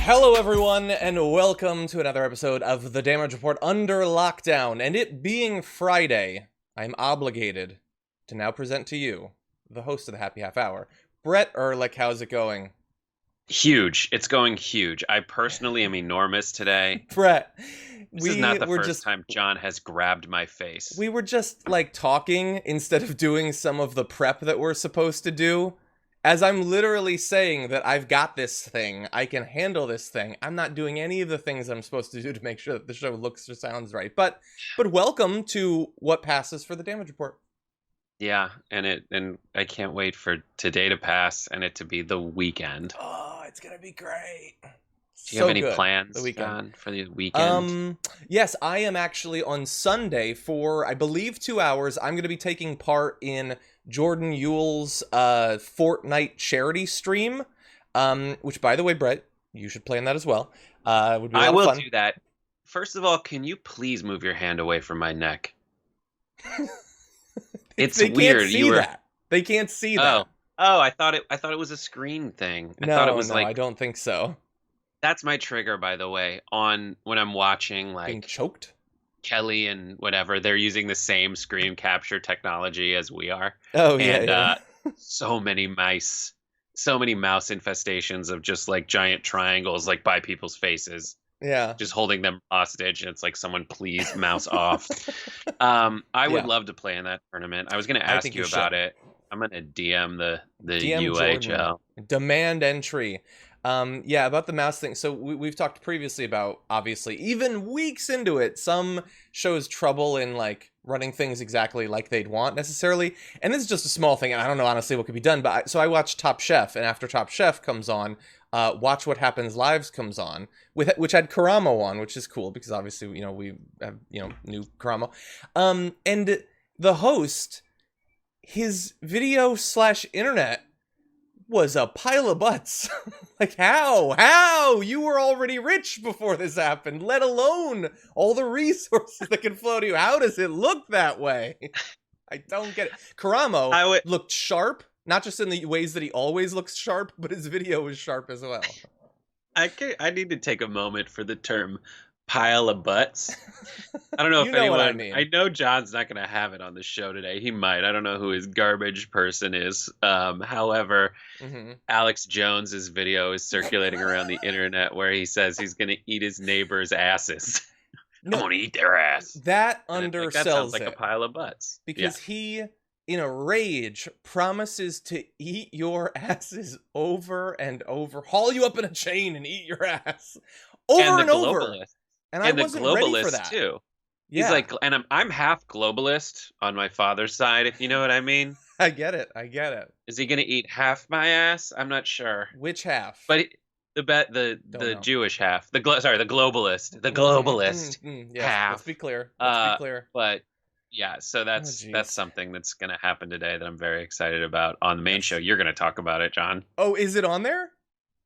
Hello everyone, and welcome to another episode of The Damage Report Under Lockdown. And it being Friday, I'm obligated to now present to you, the host of the Happy Half Hour, Brett Erlich. How's it going? Huge. It's going huge. I personally am enormous today. Brett, This is not the first time John has grabbed my face. we were just, like, talking instead of doing some of the prep that we're supposed to do. As I'm literally saying that I've got this thing, I can handle this thing, I'm not doing any of the things I'm supposed to do to make sure that the show looks or sounds right. But welcome to what passes for the Damage Report. Yeah, and I can't wait for today to pass and it to be the weekend. Oh, it's gonna be great. Do you have any plans, John, for the weekend? Yes, I am actually on Sunday for, I believe, 2 hours. I'm going to be taking part in Jordan Yule's Fortnite charity stream, which, by the way, Brett, you should play in that as well. Would be a lot I of will fun. do that. First of all, can you please move your hand away from my neck? It's They weird. Can't see that. They can't see that. Oh, I thought it was a screen thing. I No, thought it was I don't think so. That's my trigger, by the way, on when I'm watching Being choked? Kelly and whatever, they're using the same screen capture technology as we are. Oh, yeah, And yeah. so many mouse infestations of just like giant triangles like by people's faces, Yeah. just holding them hostage. And it's like, someone please mouse off. I would love to play in that tournament. I was going to ask you about it. I'm going to DM the DM UHL. Jordan. Demand entry. Yeah, about the mouse thing. So we've talked previously about, obviously, even weeks into it, some shows trouble in, like, running things exactly like they'd want, necessarily. And this is just a small thing, and I don't know, honestly, what could be done. But so I watched Top Chef, and after Top Chef comes on, Watch What Happens Lives comes on, which had Karamo on, which is cool, because obviously, we have, new Karamo. And the host, his video/internet was a pile of butts. Like, how? You were already rich before this happened, let alone all the resources that can flow to you. How does it look that way? I don't get it. Karamo looked sharp, not just in the ways that he always looks sharp, but his video was sharp as well. I need to take a moment for the term pile of butts. I don't know if You know anyone. what I mean. I know John's not going to have it on the show today. He might. I don't know who his garbage person is. However, Alex Jones's video is circulating around the internet where he says he's going to eat his neighbor's asses. I'm going to eat their ass. That undersells that sounds like a pile of butts. Because he, in a rage, promises to eat your asses over and over, haul you up in a chain and eat your ass over and over. And I wasn't ready for that too. Yeah. He's like, and I'm half globalist on my father's side, if you know what I mean. I get it. Is he gonna eat half my ass? I'm not sure. Which half? But the Jewish half. The globalist. The globalist. Yeah, half. Let's be clear. But yeah, so that's something that's gonna happen today that I'm very excited about on the main show. You're gonna talk about it, John. Oh, is it on there?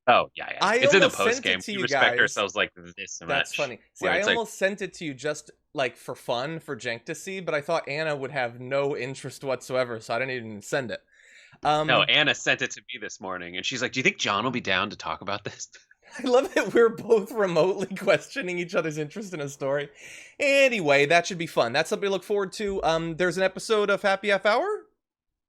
Oh, yeah. It's in the post game. We respect ourselves like this much. That's funny. See, I almost sent it to you just like for fun for Jenk to see, but I thought Anna would have no interest whatsoever, so I didn't even send it. No, Anna sent it to me this morning, and she's like, "Do you think John will be down to talk about this?" I love that we're both remotely questioning each other's interest in a story. Anyway, that should be fun. That's something to look forward to. There's an episode of Happy Half Hour.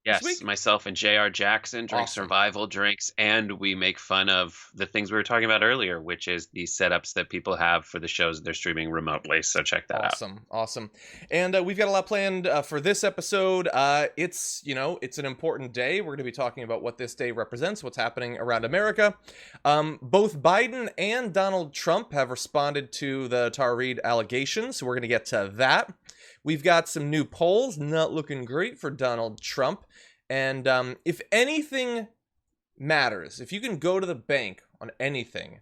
Yes, myself and J.R. Jackson drink survival drinks, and we make fun of the things we were talking about earlier, which is the setups that people have for the shows they're streaming remotely. So check that out. Awesome. And we've got a lot planned for this episode. It's an important day. We're going to be talking about what this day represents, what's happening around America. Both Biden and Donald Trump have responded to the Tara Reade allegations, so we're going to get to that. We've got some new polls, not looking great for Donald Trump. And if anything matters, if you can go to the bank on anything,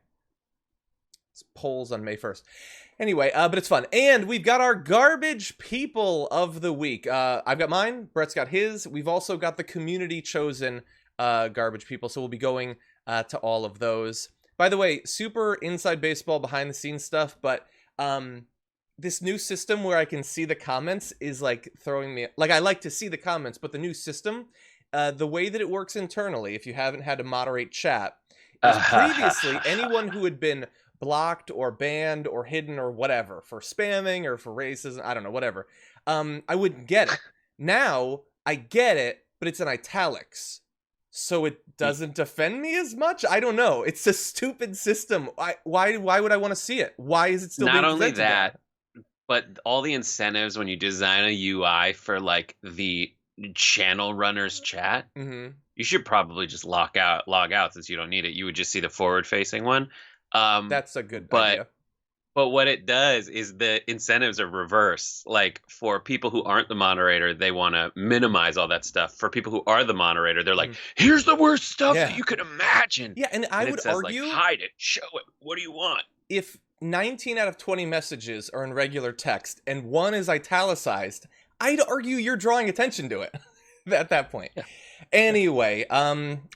it's polls on May 1st. Anyway, but it's fun. And we've got our garbage people of the week. I've got mine. Brett's got his. We've also got the community chosen garbage people. So we'll be going to all of those. By the way, super inside baseball, behind the scenes stuff, but this new system where I can see the comments is like throwing me, like I like to see the comments, but the new system, the way that it works internally, if you haven't had to moderate chat, is previously anyone who had been blocked or banned or hidden or whatever for spamming or for racism, I don't know, whatever, I wouldn't get it. Now I get it, but it's in italics, so it doesn't offend me as much. I don't know. It's a stupid system. Why would I want to see it? Why is it still Not being only presented that, but all the incentives when you design a UI for like the channel runners chat, you should probably just log out since you don't need it. You would just see the forward facing one. That's a good idea. But what it does is the incentives are reverse. Like for people who aren't the moderator, they want to minimize all that stuff. For people who are the moderator, they're like, here's the worst stuff that you could imagine. Yeah, and I would argue, like, hide it, show it. What do you want? If 19 out of 20 messages are in regular text and one is italicized, I'd argue you're drawing attention to it at that point. Yeah. Anyway,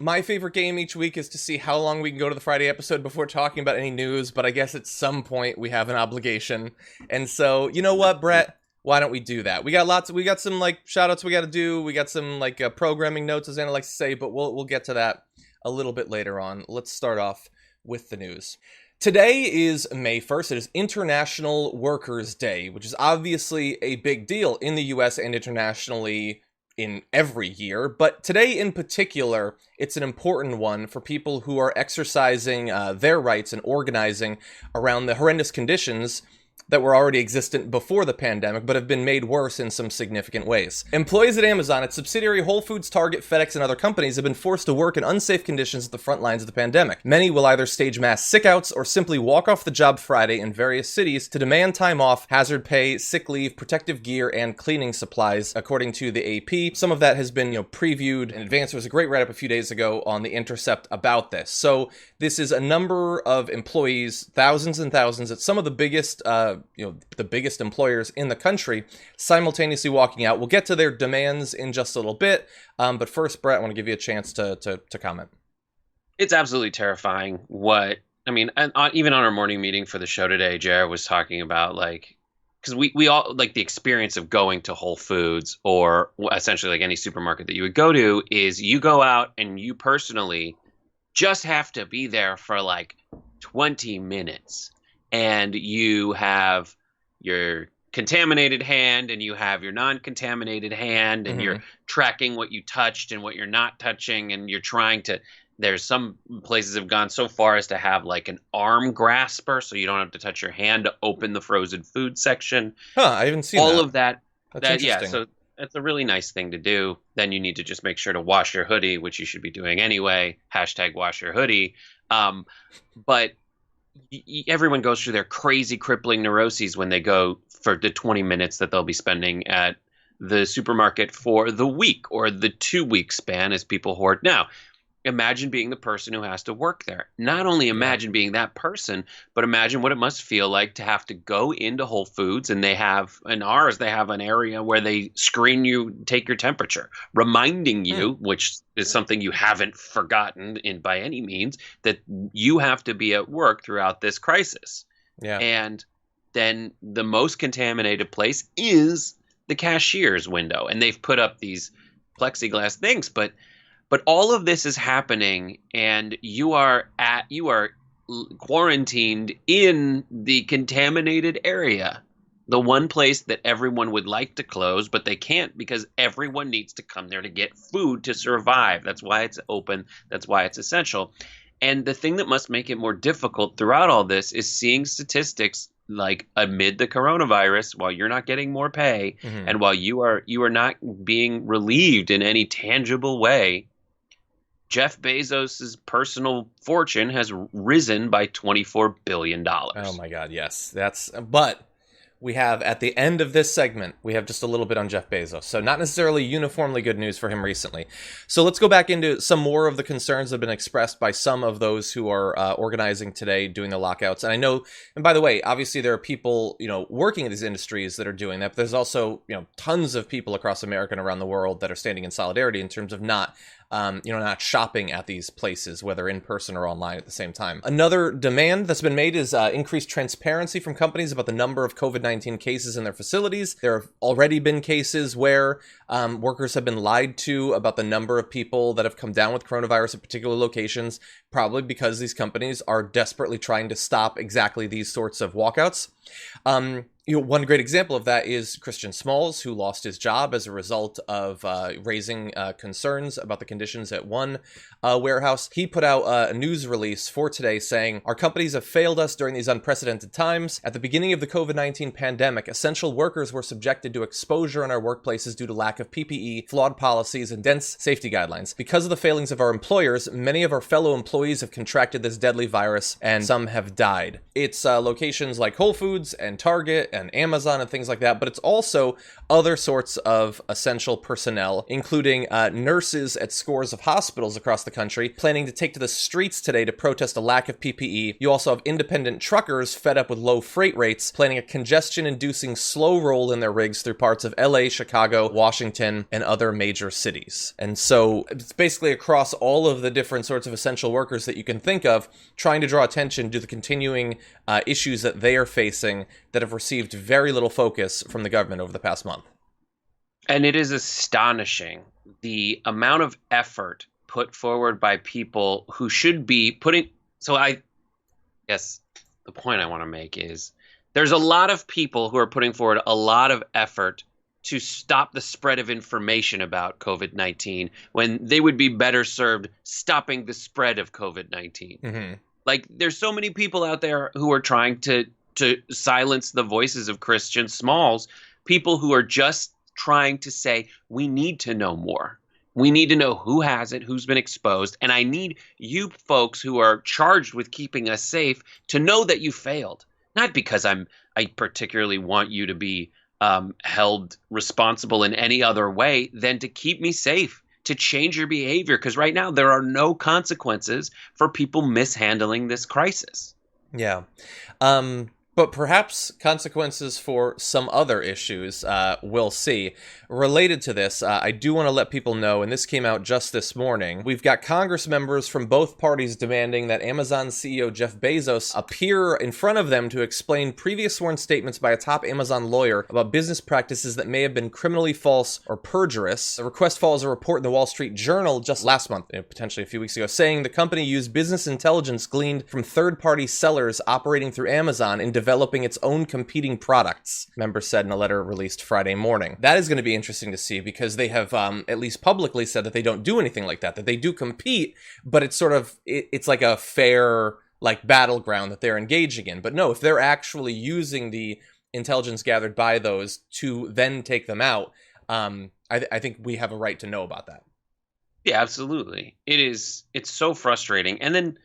my favorite game each week is to see how long we can go to the Friday episode before talking about any news, but I guess at some point we have an obligation. And so, you know what, Brett? Why don't we do that? We got some like shout outs we got to do. We got some like programming notes, as Anna likes to say, but we'll get to that a little bit later on. Let's start off with the news. Today is May 1st. It is International Workers' Day, which is obviously a big deal in the US and internationally in every year, but today in particular, it's an important one for people who are exercising their rights and organizing around the horrendous conditions that were already existent before the pandemic, but have been made worse in some significant ways. Employees at Amazon, its subsidiary Whole Foods, Target, FedEx, and other companies have been forced to work in unsafe conditions at the front lines of the pandemic. Many will either stage mass sickouts or simply walk off the job Friday in various cities to demand time off, hazard pay, sick leave, protective gear, and cleaning supplies, according to the AP. Some of that has been, previewed in advance. There was a great write-up a few days ago on The Intercept about this. So this is a number of employees, thousands and thousands, at some of the biggest the biggest employers in the country, simultaneously walking out. We'll get to their demands in just a little bit, but first, Brett, I want to give you a chance to comment. It's absolutely terrifying. Even on our morning meeting for the show today, Jared was talking about because we all like the experience of going to Whole Foods or essentially like any supermarket that you would go to is you go out and you personally just have to be there for like 20 minutes. And you have your contaminated hand and you have your non-contaminated hand and you're tracking what you touched and what you're not touching. And you're there's some places have gone so far as to have like an arm grasper so you don't have to touch your hand to open the frozen food section. I haven't seen all of that. That's interesting. Yeah, so that's a really nice thing to do. Then you need to just make sure to wash your hoodie, which you should be doing anyway. #wash your hoodie. But everyone goes through their crazy crippling neuroses when they go for the 20 minutes that they'll be spending at the supermarket for the week or the 2-week span as people hoard. Now, imagine being the person who has to work there. Not only imagine being that person, but imagine what it must feel like to have to go into Whole Foods and they have an area where they screen you, take your temperature, reminding you, which is something you haven't forgotten by any means, that you have to be at work throughout this crisis. Yeah. And then the most contaminated place is the cashier's window. And they've put up these plexiglass things, but all of this is happening and you are quarantined in the contaminated area. The one place that everyone would like to close, but they can't because everyone needs to come there to get food to survive. That's why it's open. That's why it's essential. And the thing that must make it more difficult throughout all this is seeing statistics like amid the coronavirus, while you're not getting more pay and while you are not being relieved in any tangible way, Jeff Bezos' personal fortune has risen by $24 billion. Oh my God, yes. But we have, at the end of this segment, we have just a little bit on Jeff Bezos. So not necessarily uniformly good news for him recently. So let's go back into some more of the concerns that have been expressed by some of those who are organizing today, doing the lockouts. And I know, and by the way, obviously there are people, working in these industries that are doing that. But there's also, tons of people across America and around the world that are standing in solidarity in terms of not not shopping at these places, whether in person or online at the same time. Another demand that's been made is increased transparency from companies about the number of COVID-19 cases in their facilities. There have already been cases where workers have been lied to about the number of people that have come down with coronavirus at particular locations, probably because these companies are desperately trying to stop exactly these sorts of walkouts. One great example of that is Christian Smalls, who lost his job as a result of raising concerns about the conditions at one warehouse. He put out a news release for today saying, "Our companies have failed us during these unprecedented times. At the beginning of the COVID-19 pandemic, essential workers were subjected to exposure in our workplaces due to lack of PPE, flawed policies, and dense safety guidelines. Because of the failings of our employers, many of our fellow employees have contracted this deadly virus, and some have died." It's locations like Whole Foods and Target and Amazon and things like that, but it's also other sorts of essential personnel, including nurses at scores of hospitals across the country, planning to take to the streets today to protest a lack of PPE. You also have independent truckers fed up with low freight rates, planning a congestion-inducing slow roll in their rigs through parts of LA, Chicago, Washington, and other major cities. And so it's basically across all of the different sorts of essential workers that you can think of, trying to draw attention to the continuing issues that they are facing that have received very little focus from the government over the past month. And it is astonishing the amount of effort put forward by people who should be putting. So I guess the point I want to make is there's a lot of people who are putting forward a lot of effort to stop the spread of information about COVID-19 when they would be better served stopping the spread of COVID-19. Mm-hmm. Like, there's so many people out there who are trying to silence the voices of Christian Smalls, people who are just trying to say, we need to know more. We need to know who has it, who's been exposed, and I need you folks who are charged with keeping us safe to know that you failed. Not because I particularly want you to be held responsible in any other way than to keep me safe, to change your behavior, because right now there are no consequences for people mishandling this crisis. Yeah. But perhaps consequences for some other issues, we'll see. Related to this, I do want to let people know, and this came out just this morning, we've got Congress members from both parties demanding that Amazon CEO Jeff Bezos appear in front of them to explain previous sworn statements by a top Amazon lawyer about business practices that may have been criminally false or perjurous. The request follows a report in the Wall Street Journal just last month, potentially a few weeks ago, saying the company used business intelligence gleaned from third-party sellers operating through Amazon in developing its own competing products, members said in a letter released Friday morning. That is going to be interesting to see because they have at least publicly said that they don't do anything like that they do compete, but it's sort of, it's like a fair battleground that they're engaging in. But no, if they're actually using the intelligence gathered by those to then take them out, I think we have a right to know about that. Yeah, absolutely. It's so frustrating. And then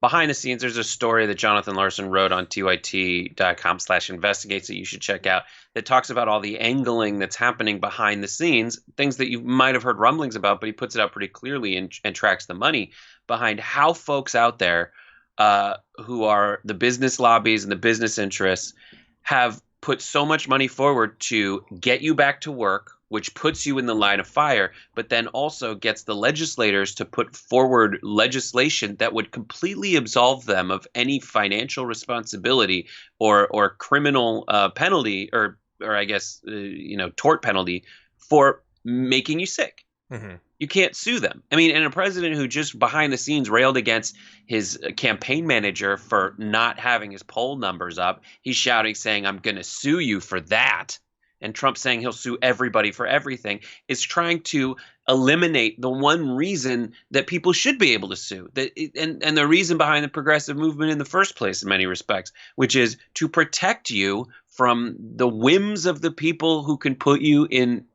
behind the scenes, there's a story that Jonathan Larson wrote on tyt.com/investigates that you should check out that talks about all the angling that's happening behind the scenes, things that you might have heard rumblings about, but he puts it out pretty clearly and tracks the money behind how folks out there who are the business lobbies and the business interests have put so much money forward to get you back to work, which puts you in the line of fire, but then also gets the legislators to put forward legislation that would completely absolve them of any financial responsibility or criminal penalty or I guess, tort penalty for making you sick. Mm-hmm. You can't sue them. I mean, and a president who just behind the scenes railed against his campaign manager for not having his poll numbers up, he's shouting, saying, I'm going to sue you for that. And Trump saying he'll sue everybody for everything is trying to eliminate the one reason that people should be able to sue. And the reason behind the progressive movement in the first place, in many respects, which is to protect you from the whims of the people who can put you in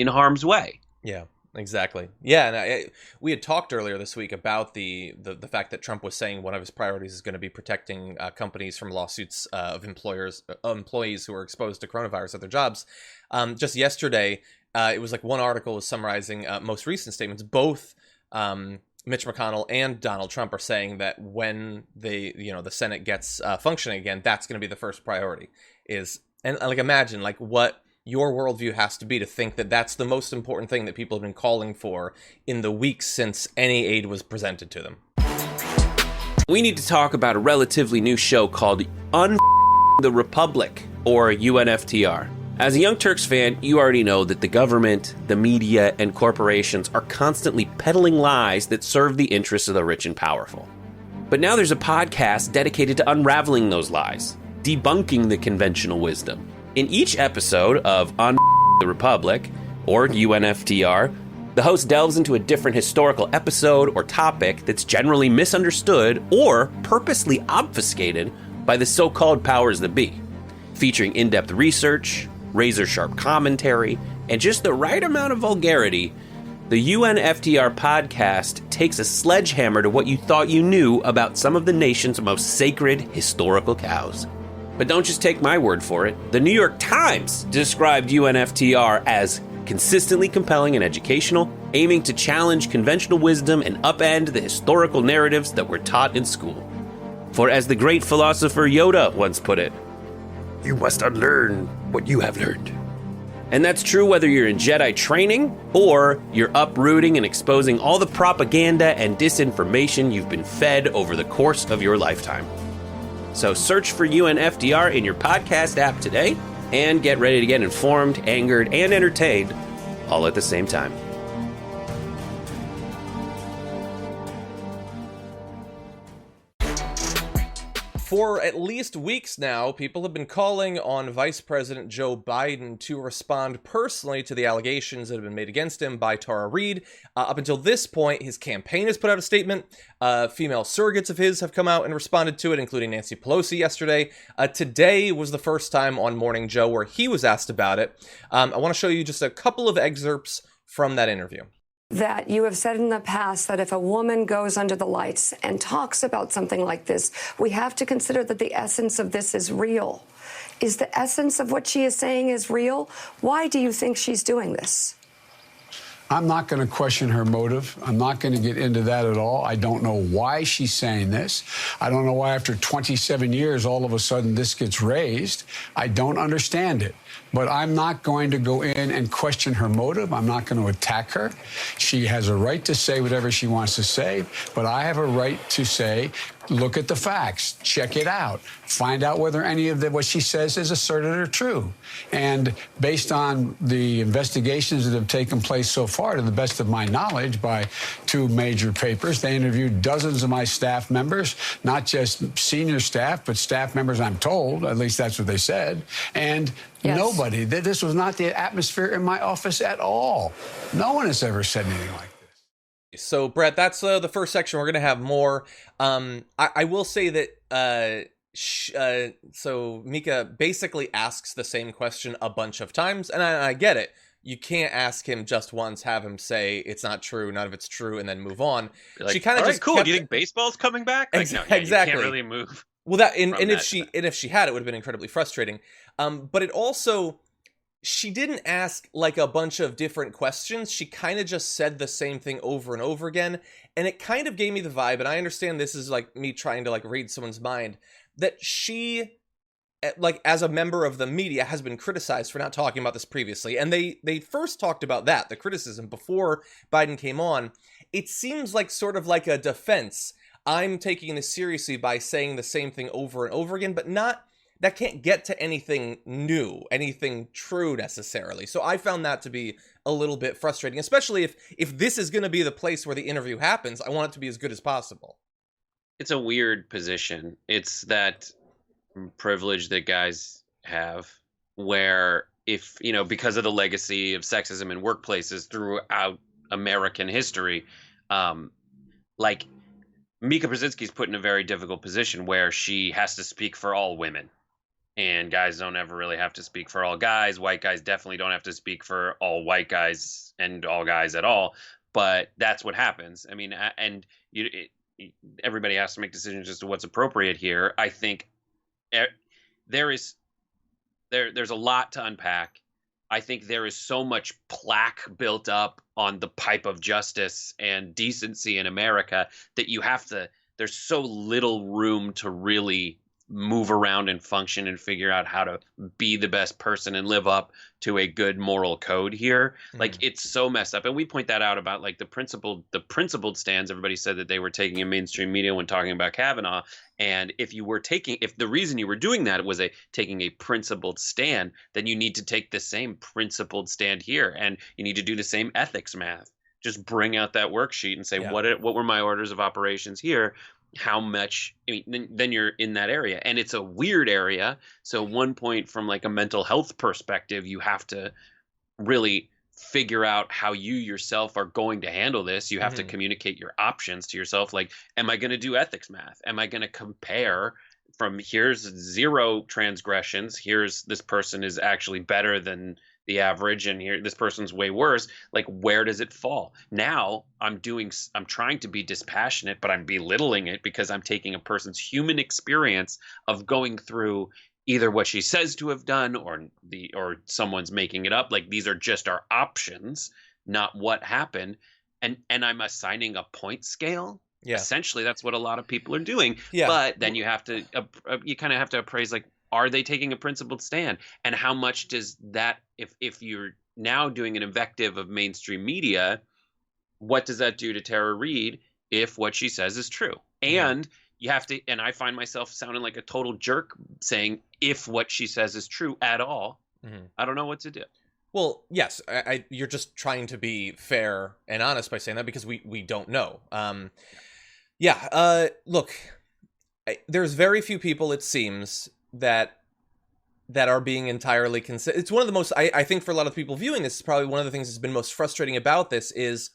harm's way. Yeah. Exactly. Yeah, and we had talked earlier this week about the fact that Trump was saying one of his priorities is going to be protecting companies from lawsuits of employees who are exposed to coronavirus at their jobs. Just yesterday, it was like one article was summarizing most recent statements. Both Mitch McConnell and Donald Trump are saying that when the Senate gets functioning again, that's going to be the first priority. And imagine what your worldview has to be to think that that's the most important thing that people have been calling for in the weeks since any aid was presented to them. We need to talk about a relatively new show called the Republic, or UNFTR. As a Young Turks fan, you already know that the government, the media, and corporations are constantly peddling lies that serve the interests of the rich and powerful. But now there's a podcast dedicated to unraveling those lies, debunking the conventional wisdom. In each episode of the Republic, or UNFTR, the host delves into a different historical episode or topic that's generally misunderstood or purposely obfuscated by the so-called powers that be, featuring in-depth research, razor-sharp commentary, and just the right amount of vulgarity. The UNFTR podcast takes a sledgehammer to what you thought you knew about some of the nation's most sacred historical cows. But don't just take my word for it. The New York Times described UNFTR as consistently compelling and educational, aiming to challenge conventional wisdom and upend the historical narratives that were taught in school. For as the great philosopher Yoda once put it, you must unlearn what you have learned. And that's true whether you're in Jedi training or you're uprooting and exposing all the propaganda and disinformation you've been fed over the course of your lifetime. So search for UNFTR in your podcast app today and get ready to get informed, angered, and entertained all at the same time. For at least weeks now, people have been calling on Vice President Joe Biden to respond personally to the allegations that have been made against him by Tara Reade. Up until this point, his campaign has put out a statement. Female surrogates of his have come out and responded to it, including Nancy Pelosi yesterday. Today was the first time on Morning Joe where he was asked about it. I want to show you just a couple of excerpts from that interview. That you have said in the past that if a woman goes under the lights and talks about something like this, we have to consider that the essence of this is real. Is the essence of what she is saying is real? Why do you think she's doing this? I'm not going to question her motive. I'm not going to get into that at all. I don't know why she's saying this. I don't know why after 27 years, all of a sudden this gets raised. I don't understand it. But I'm not going to go in and question her motive. I'm not going to attack her. She has a right to say whatever she wants to say, but I have a right to say, look at the facts, check it out, find out whether any of what she says is asserted or true. And based on the investigations that have taken place so far, to the best of my knowledge, by two major papers, they interviewed dozens of my staff members, not just senior staff, but staff members, I'm told, at least that's what they said, and yes. Nobody, this was not the atmosphere in my office at all. No one has ever said anything like this. So, Brett, that's the first section. We're going to have more. I will say that so Mika basically asks the same question a bunch of times, and I get it. You can't ask him just once, have him say it's not true, none of it's true, and then move on. Like, she kind of just cool. kept... Do you think baseball's coming back? Like, no, exactly. You can't really move. Well, that and if she had, it would have been incredibly frustrating. But it also, she didn't ask like a bunch of different questions. She kind of just said the same thing over and over again, and it kind of gave me the vibe. And I understand this is like me trying to like read someone's mind, that she, like as a member of the media, has been criticized for not talking about this previously. And they first talked about that, the criticism, before Biden came on. It seems like sort of like a defense. I'm taking this seriously by saying the same thing over and over again, but that can't get to anything new, anything true necessarily. So I found that to be a little bit frustrating, especially if this is going to be the place where the interview happens. I want it to be as good as possible. It's a weird position. It's that privilege that guys have where if, because of the legacy of sexism in workplaces throughout American history, like Mika Brzezinski's put in a very difficult position where she has to speak for all women. And guys don't ever really have to speak for all guys. White guys definitely don't have to speak for all white guys and all guys at all. But that's what happens. I mean, and everybody has to make decisions as to what's appropriate here. I think there's a lot to unpack. I think there is so much plaque built up on the pipe of justice and decency in America that there's so little room to really move around and function and figure out how to be the best person and live up to a good moral code here. Like, it's so messed up. And we point that out about like the principled stands. Everybody said that they were taking in mainstream media when talking about Kavanaugh. And if the reason you were doing that was taking a principled stand, then you need to take the same principled stand here, and you need to do the same ethics math. Just bring out that worksheet and say, what were my orders of operations here? How much, I mean, then you're in that area, and it's a weird area. So one point, from like a mental health perspective, you have to really figure out how you yourself are going to handle this. You have to communicate your options to yourself. Like, am I going to do ethics math? Am I going to compare from here's 0 transgressions, here's this person is actually better than the average, and here this person's way worse? Like, where does it fall? Now I'm trying to be dispassionate, but I'm belittling it because I'm taking a person's human experience of going through either what she says to have done or someone's making it up. Like, these are just our options, not what happened. And I'm assigning a point scale. Yeah. Essentially, that's what a lot of people are doing. Yeah. But then you have to you kind of have to appraise, like, are they taking a principled stand? And how much does that, if you're now doing an invective of mainstream media, what does that do to Tara Reid if what she says is true? And you have to, and I find myself sounding like a total jerk saying, if what she says is true at all, I don't know what to do. Well, yes, you're just trying to be fair and honest by saying that, because we don't know. Look, there's very few people, it seems, that are being entirely consistent. It's one of the most, I think for a lot of people viewing this, is probably one of the things that's been most frustrating about this is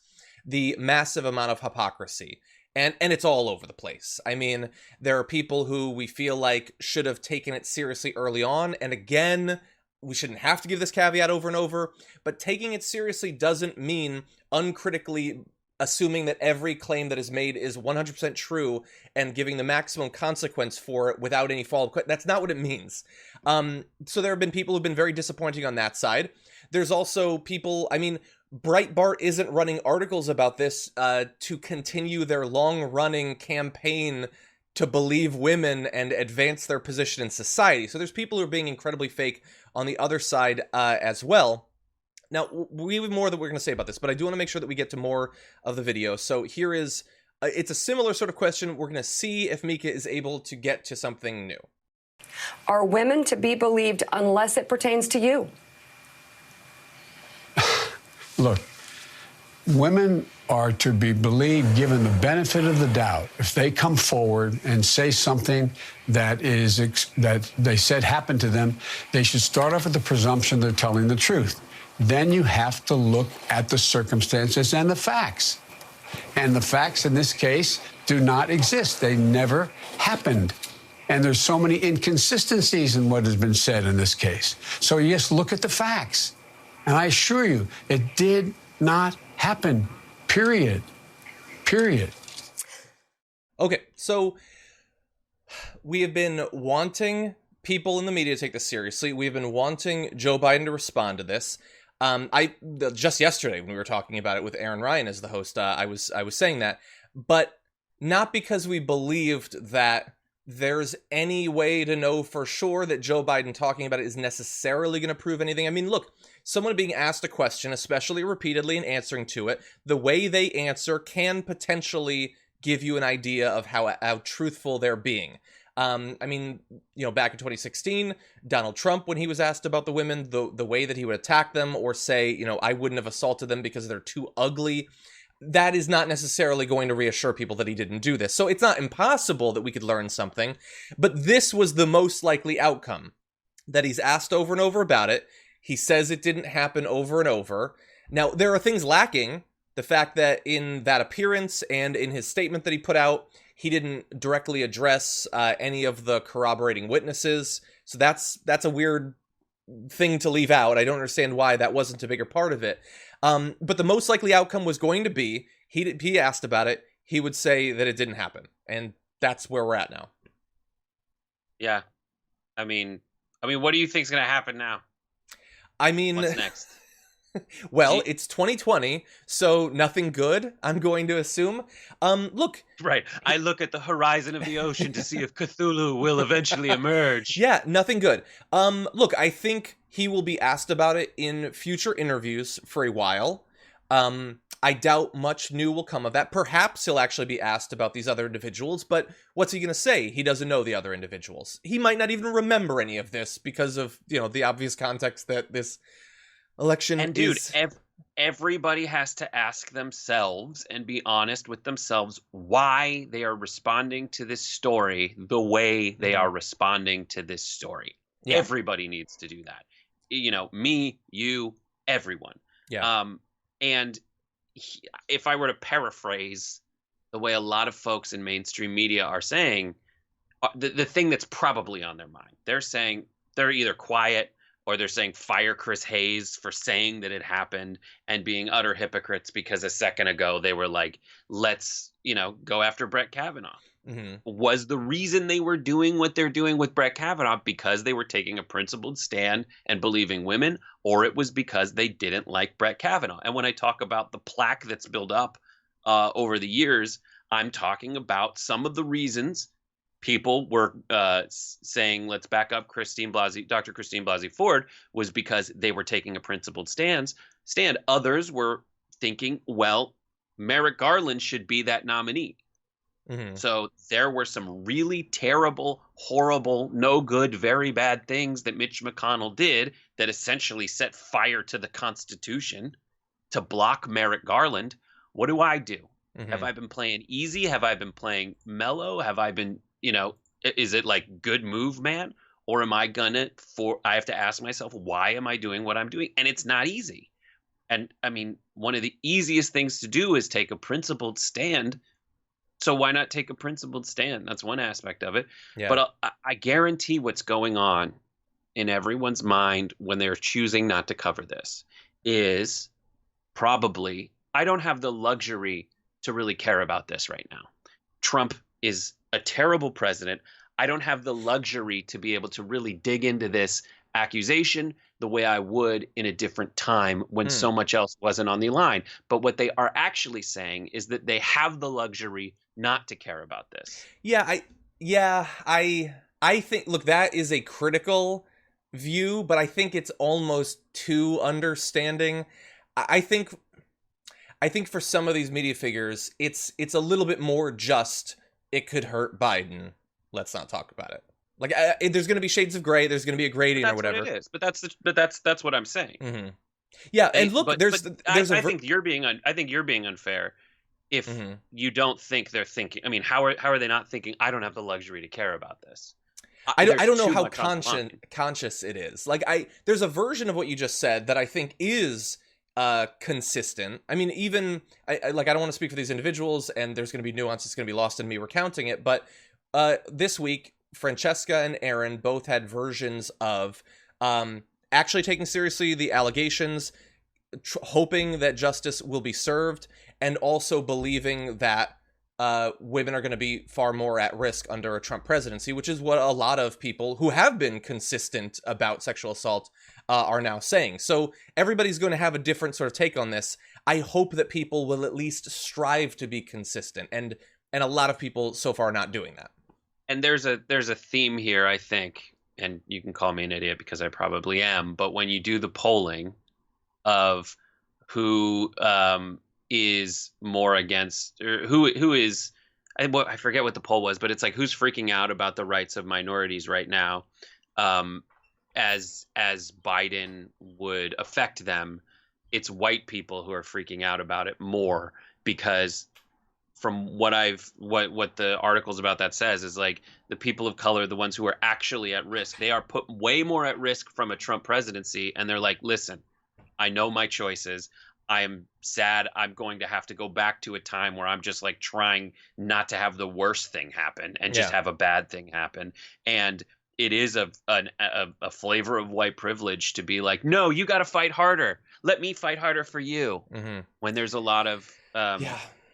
the massive amount of hypocrisy. And it's all over the place. I mean, there are people who we feel like should have taken it seriously early on. And again, we shouldn't have to give this caveat over and over, but taking it seriously doesn't mean uncritically assuming that every claim that is made is 100% true and giving the maximum consequence for it without any follow-up. That's not what it means. So there have been people who've been very disappointing on that side. There's also people, I mean, Breitbart isn't running articles about this to continue their long-running campaign to believe women and advance their position in society. So there's people who are being incredibly fake on the other side as well. Now, we have more that we're going to say about this, but I do want to make sure that we get to more of the video. So here is, it's a similar sort of question. We're going to see if Mika is able to get to something new. Are women to be believed unless it pertains to you? Look, women are to be believed given the benefit of the doubt. If they come forward and say something that they said happened to them, they should start off with the presumption they're telling the truth. Then you have to look at the circumstances and the facts. And the facts in this case do not exist. They never happened. And there's so many inconsistencies in what has been said in this case. So yes, look at the facts. And I assure you, it did not happen. Period. Period. Okay, so we have been wanting people in the media to take this seriously. We've been wanting Joe Biden to respond to this. Just yesterday when we were talking about it with Aaron Ryan as the host, I was saying that, but not because we believed that there's any way to know for sure that Joe Biden talking about it is necessarily going to prove anything. I mean, look, someone being asked a question, especially repeatedly, and answering to it, the way they answer can potentially give you an idea of how truthful they're being. I mean, you know, back in 2016, Donald Trump, when he was asked about the women, the way that he would attack them or say, you know, I wouldn't have assaulted them because they're too ugly, that is not necessarily going to reassure people that he didn't do this. So it's not impossible that we could learn something, but this was the most likely outcome, that he's asked over and over about it. He says it didn't happen over and over. Now, there are things lacking. The fact that in that appearance and in his statement that he put out, he didn't directly address any of the corroborating witnesses. So that's a weird thing to leave out. I don't understand why that wasn't a bigger part of it. But the most likely outcome was going to be, he asked about it, he would say that it didn't happen. And that's where we're at now. Yeah. I mean, what do you think's going to happen now? I mean, what's next? Well, it's 2020, so nothing good, I'm going to assume. Look. Right. I look at the horizon of the ocean to see if Cthulhu will eventually emerge. Yeah, nothing good. Look, I think he will be asked about it in future interviews for a while. I doubt much new will come of that. Perhaps he'll actually be asked about these other individuals, but what's he going to say? He doesn't know the other individuals. He might not even remember any of this because of, the obvious context that this election and dude, is. Everybody has to ask themselves and be honest with themselves why they are responding to this story the way they are responding to this story. Yeah. Everybody needs to do that. Me, you, everyone. Yeah. And if I were to paraphrase the way a lot of folks in mainstream media are saying, the thing that's probably on their mind, they're saying they're either quiet or they're saying fire Chris Hayes for saying that it happened and being utter hypocrites because a second ago they were like, let's, go after Brett Kavanaugh. Mm-hmm. Was the reason they were doing what they're doing with Brett Kavanaugh because they were taking a principled stand and believing women, or it was because they didn't like Brett Kavanaugh? And when I talk about the plaque that's built up over the years, I'm talking about some of the reasons people were saying, let's back up Dr. Christine Blasey Ford, was because they were taking a principled stand. Others were thinking, well, Merrick Garland should be that nominee. Mm-hmm. So there were some really terrible, horrible, no good, very bad things that Mitch McConnell did that essentially set fire to the Constitution to block Merrick Garland. What do I do? Mm-hmm. Have I been playing easy? Have I been playing mellow? Have I been, is it like good move, man? Or am I I have to ask myself, why am I doing what I'm doing? And it's not easy. And I mean, one of the easiest things to do is take a principled stand. So why not take a principled stand? That's one aspect of it. Yeah. But I guarantee what's going on in everyone's mind when they're choosing not to cover this is probably, I don't have the luxury to really care about this right now. Trump is a terrible president. I don't have the luxury to be able to really dig into this accusation the way I would in a different time when so much else wasn't on the line. But what they are actually saying is that they have the luxury not to care about this. I think, look, that is a critical view, but I think it's almost too understanding. I think for some of these media figures, it's a little bit more just, it could hurt Biden. Let's not talk about it. Like, there's going to be shades of gray. There's going to be a grading or whatever. What it is. But that's what I'm saying. Mm-hmm. Yeah, and look, I think you're being unfair if you don't think they're thinking. I mean, how are they not thinking? I don't have the luxury to care about this. I don't know how conscious it is. Like, there's a version of what you just said that I think is consistent. I mean, even I don't want to speak for these individuals, and there's going to be nuance that's going to be lost in me recounting it. But this week, Francesca and Aaron both had versions of actually taking seriously the allegations, hoping that justice will be served, and also believing that women are going to be far more at risk under a Trump presidency, which is what a lot of people who have been consistent about sexual assault are now saying. So everybody's going to have a different sort of take on this. I hope that people will at least strive to be consistent, and a lot of people so far are not doing that. And there's a theme here, I think, and you can call me an idiot because I probably am, but when you do the polling of who is more against, or who is, I forget what the poll was, but it's like, who's freaking out about the rights of minorities right now, as Biden would affect them. It's white people who are freaking out about it more, because from what the articles about that says is, like, the people of color, the ones who are actually at risk, they are put way more at risk from a Trump presidency. And they're like, listen, I know my choices. I am sad. I'm going to have to go back to a time where I'm just like trying not to have the worst thing happen and just have a bad thing happen. And it is a flavor of white privilege to be like, no, you got to fight harder. Let me fight harder for you. Mm-hmm. When there's a lot of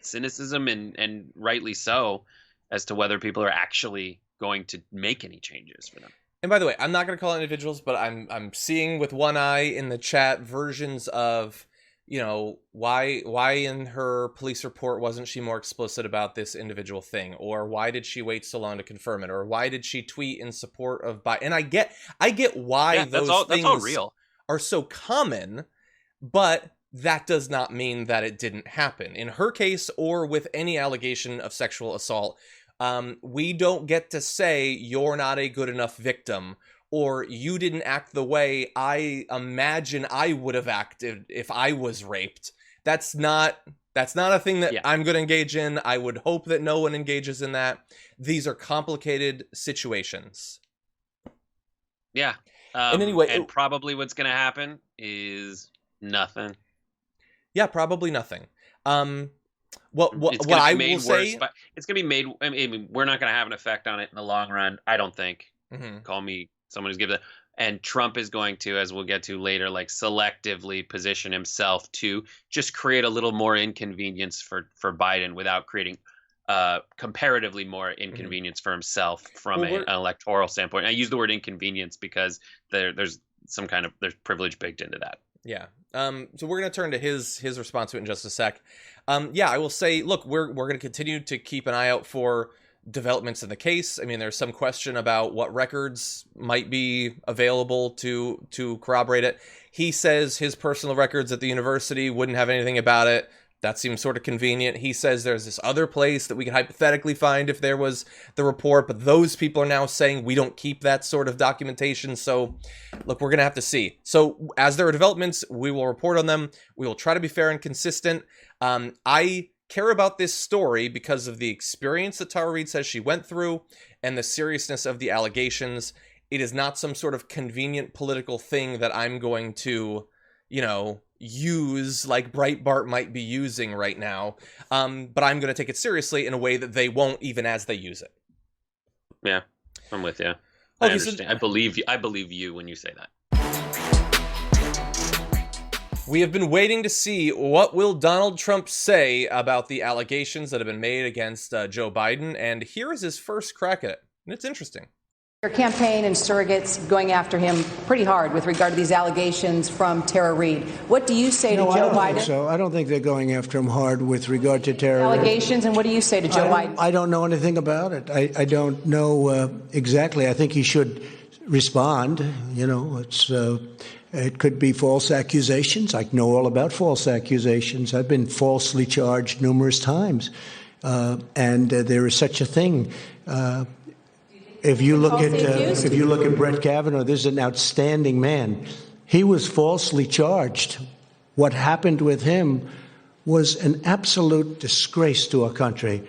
cynicism and rightly so as to whether people are actually going to make any changes for them. And by the way, I'm not going to call individuals, but I'm seeing with one eye in the chat versions of, why in her police report wasn't she more explicit about this individual thing, or why did she wait so long to confirm it, or why did she tweet in support of Biden? And I get why those things all real. are so common, but that does not mean that it didn't happen. In her case, or with any allegation of sexual assault, we don't get to say you're not a good enough victim, or you didn't act the way I imagine I would have acted if I was raped. That's not a thing that I'm going to engage in. I would hope that no one engages in that. These are complicated situations. Yeah. And anyway, and probably what's going to happen is nothing. Yeah, probably nothing. What I will say, it's going to be made. I mean, we're not going to have an effect on it in the long run, I don't think. Mm-hmm. Call me someone who's given it. And Trump is going to, as we'll get to later, like selectively position himself to just create a little more inconvenience for Biden without creating comparatively more inconvenience for himself from an electoral standpoint. I use the word inconvenience because there's privilege baked into that. Yeah. So we're going to turn to his response to it in just a sec. I will say, look, we're going to continue to keep an eye out for developments in the case. I mean, there's some question about what records might be available to corroborate it. He says his personal records at the university wouldn't have anything about it. That seems sort of convenient. He says there's this other place that we could hypothetically find if there was the report, but those people are now saying we don't keep that sort of documentation. So, look, we're going to have to see. So, as there are developments, we will report on them. We will try to be fair and consistent. I care about this story because of the experience that Tara Reade says she went through and the seriousness of the allegations. It is not some sort of convenient political thing that I'm going to, use like Breitbart might be using right now. But I'm going to take it seriously in a way that they won't, even as they use it. Yeah, I'm with you. I understand. I believe you when you say that. We have been waiting to see what will Donald Trump say about the allegations that have been made against Joe Biden, and here is his first crack at it. And it's interesting. Your campaign and surrogates going after him pretty hard with regard to these allegations from Tara Reade. What do you say to Joe Biden? I don't think so. I don't think they're going after him hard with regard to Tara Reade. Allegations, and what do you say to Joe Biden? I don't know anything about it. I don't know exactly. I think he should respond. It could be false accusations. I know all about false accusations. I've been falsely charged numerous times, and there is such a thing. If you look at Brett Kavanaugh, this is an outstanding man. He was falsely charged. What happened with him was an absolute disgrace to our country.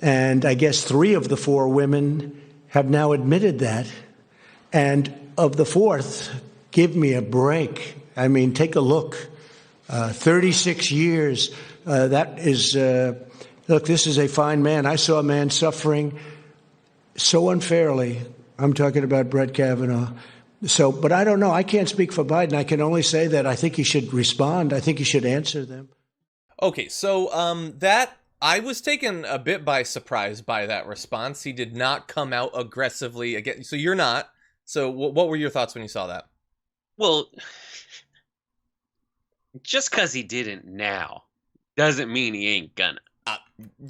And I guess 3 of the 4 women have now admitted that. And of the 4th, give me a break. I mean, take a look. 36 years. That is, look, this is a fine man. I saw a man suffering so unfairly. I'm talking about Brett Kavanaugh. But I don't know. I can't speak for Biden. I can only say that I think he should respond. I think he should answer them. Okay, so that I was taken a bit by surprise by that response. He did not come out aggressively again. So you're not. So what were your thoughts when you saw that? Well, just because he didn't now doesn't mean he ain't gonna.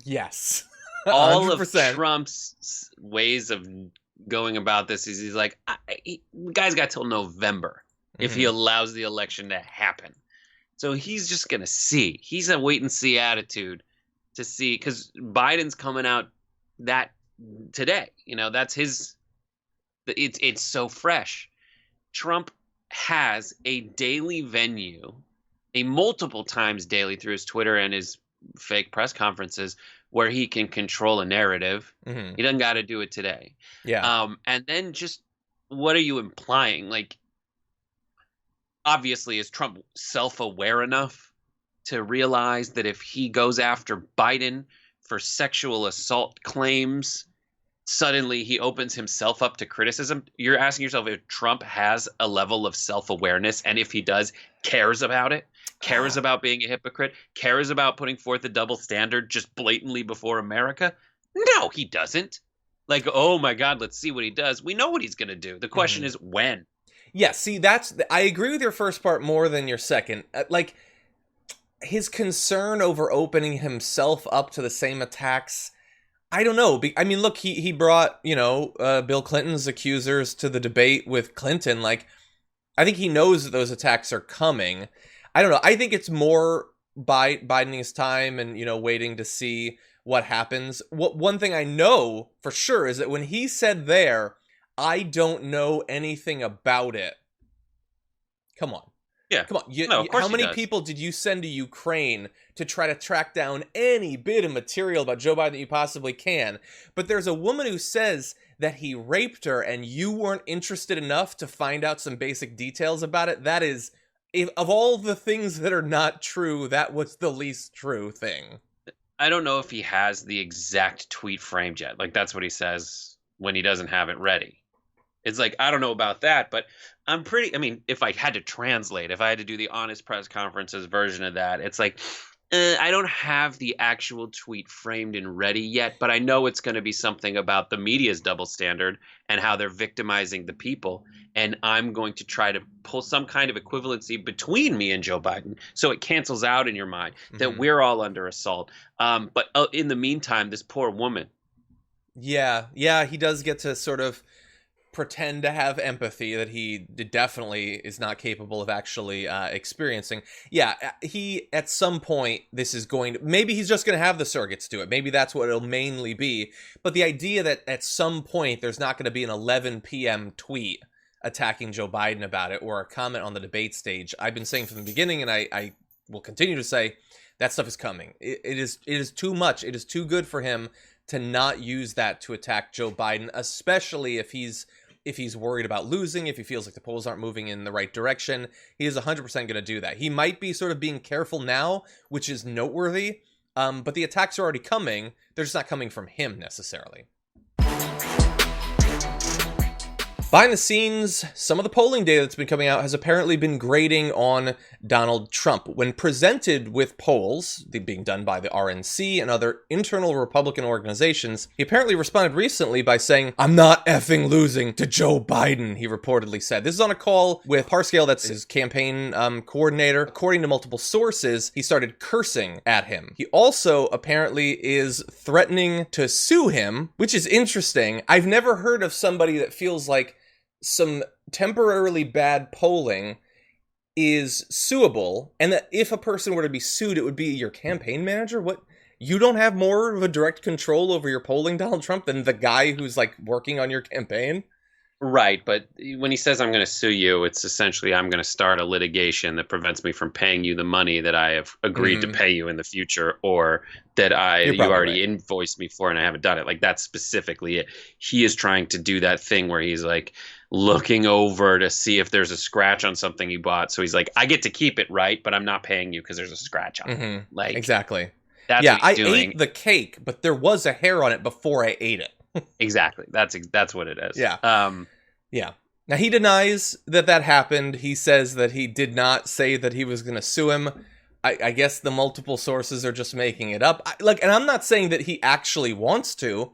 Yes. All of Trump's ways of going about this is he's like, the guy's got till November if he allows the election to happen. So he's just going to see. He's a wait and see attitude to see, because Biden's coming out that today. That's his. It's so fresh. Trump has a daily venue, a multiple times daily through his Twitter and his fake press conferences, where he can control a narrative. He doesn't got to do it today. Yeah. And then just what are you implying? Like, obviously, is Trump self-aware enough to realize that if he goes after Biden for sexual assault claims, suddenly he opens himself up to criticism? You're asking yourself if Trump has a level of self-awareness, and if he does, cares about it? Cares about being a hypocrite, cares about putting forth a double standard just blatantly before America? No, he doesn't. Like, oh my God, let's see what he does. We know what he's going to do. The question is when. Yeah, see, I agree with your first part more than your second. Like, his concern over opening himself up to the same attacks, I don't know. I mean, look, he brought, Bill Clinton's accusers to the debate with Clinton. Like, I think he knows that those attacks are coming. I don't know. I think it's more biding his time and, waiting to see what happens. One thing I know for sure is that when he said there, I don't know anything about it. Come on. Yeah. Come on. No, of course how many does. people did you send to Ukraine to try to track down any bit of material about Joe Biden that you possibly can? But there's a woman who says that he raped her and you weren't interested enough to find out some basic details about it. That is, of all the things that are not true, that was the least true thing. I don't know if he has the exact tweet framed yet. Like, that's what he says when he doesn't have it ready. It's like, I don't know about that, but if I had to translate, if I had to do the Honest Press Conference's version of that, it's like, I don't have the actual tweet framed and ready yet, but I know it's going to be something about the media's double standard and how they're victimizing the people. And I'm going to try to pull some kind of equivalency between me and Joe Biden so it cancels out in your mind that we're all under assault. But in the meantime, this poor woman. Yeah, he does get to sort of pretend to have empathy that he definitely is not capable of actually experiencing. Yeah, he, at some point, maybe he's just going to have the surrogates do it. Maybe that's what it'll mainly be. But the idea that at some point there's not going to be an 11 p.m. tweet attacking Joe Biden about it or a comment on the debate stage, I've been saying from the beginning, and I will continue to say, that stuff is coming. It is too much. It is too good for him to not use that to attack Joe Biden, especially if he's worried about losing, if he feels like the polls aren't moving in the right direction. He is 100% going to do that. He might be sort of being careful now, which is noteworthy, but the attacks are already coming. They're just not coming from him necessarily. Behind the scenes, some of the polling data that's been coming out has apparently been grading on Donald Trump. When presented with polls being done by the RNC and other internal Republican organizations, he apparently responded recently by saying, "I'm not effing losing to Joe Biden," he reportedly said. This is on a call with Parscale, that's his campaign coordinator. According to multiple sources, he started cursing at him. He also apparently is threatening to sue him, which is interesting. I've never heard of somebody that feels like some temporarily bad polling is suable, and that if a person were to be sued, it would be your campaign manager. What? You don't have more of a direct control over your polling, Donald Trump, than the guy who's like working on your campaign? Right, but when he says I'm going to sue you, it's essentially I'm going to start a litigation that prevents me from paying you the money that I have agreed to pay you in the future, or that you already invoiced me for and I haven't done it. Like, that's specifically it. He is trying to do that thing where he's like looking over to see if there's a scratch on something he bought. So he's like, I get to keep it, right? But I'm not paying you because there's a scratch on it. Like, exactly. That's what he's doing. I ate the cake, but there was a hair on it before I ate it. Exactly. That's what it is. Yeah. Yeah. Now, he denies that happened. He says that he did not say that he was going to sue him. I guess the multiple sources are just making it up. And I'm not saying that he actually wants to.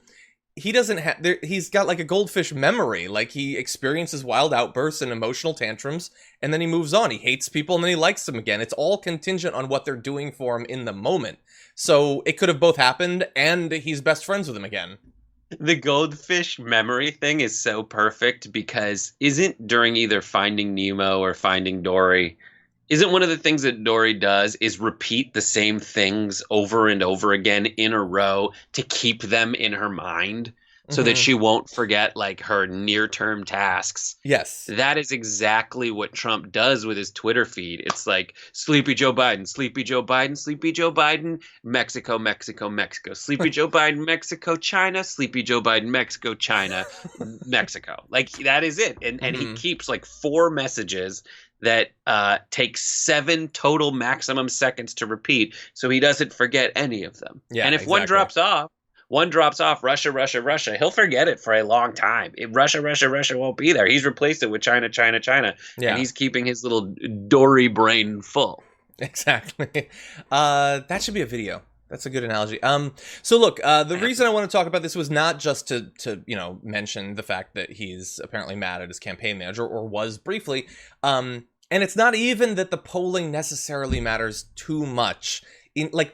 He doesn't have. He's got like a goldfish memory. Like, he experiences wild outbursts and emotional tantrums, and then he moves on. He hates people, and then he likes them again. It's all contingent on what they're doing for him in the moment. So it could have both happened, and he's best friends with him again. The goldfish memory thing is so perfect because isn't during either Finding Nemo or Finding Dory, isn't one of the things that Dory does is repeat the same things over and over again in a row to keep them in her mind so that she won't forget like her near-term tasks? Yes. That is exactly what Trump does with his Twitter feed. It's like Sleepy Joe Biden, Sleepy Joe Biden, Sleepy Joe Biden, Mexico, Mexico, Mexico, Sleepy Joe Biden, Mexico, China, Sleepy Joe Biden, Mexico, China, Mexico. Like, that is it. And he keeps like 4 messages that take 7 total maximum seconds to repeat, so he doesn't forget any of them. Yeah, and if one drops off, Russia, Russia, Russia, he'll forget it for a long time. Russia, Russia, Russia won't be there. He's replaced it with China, China, China. Yeah. And he's keeping his little Dory brain full. Exactly. That should be a video. That's a good analogy. So look, the reason I want to talk about this was not just to mention the fact that he's apparently mad at his campaign manager, or was briefly. And it's not even that the polling necessarily matters too much.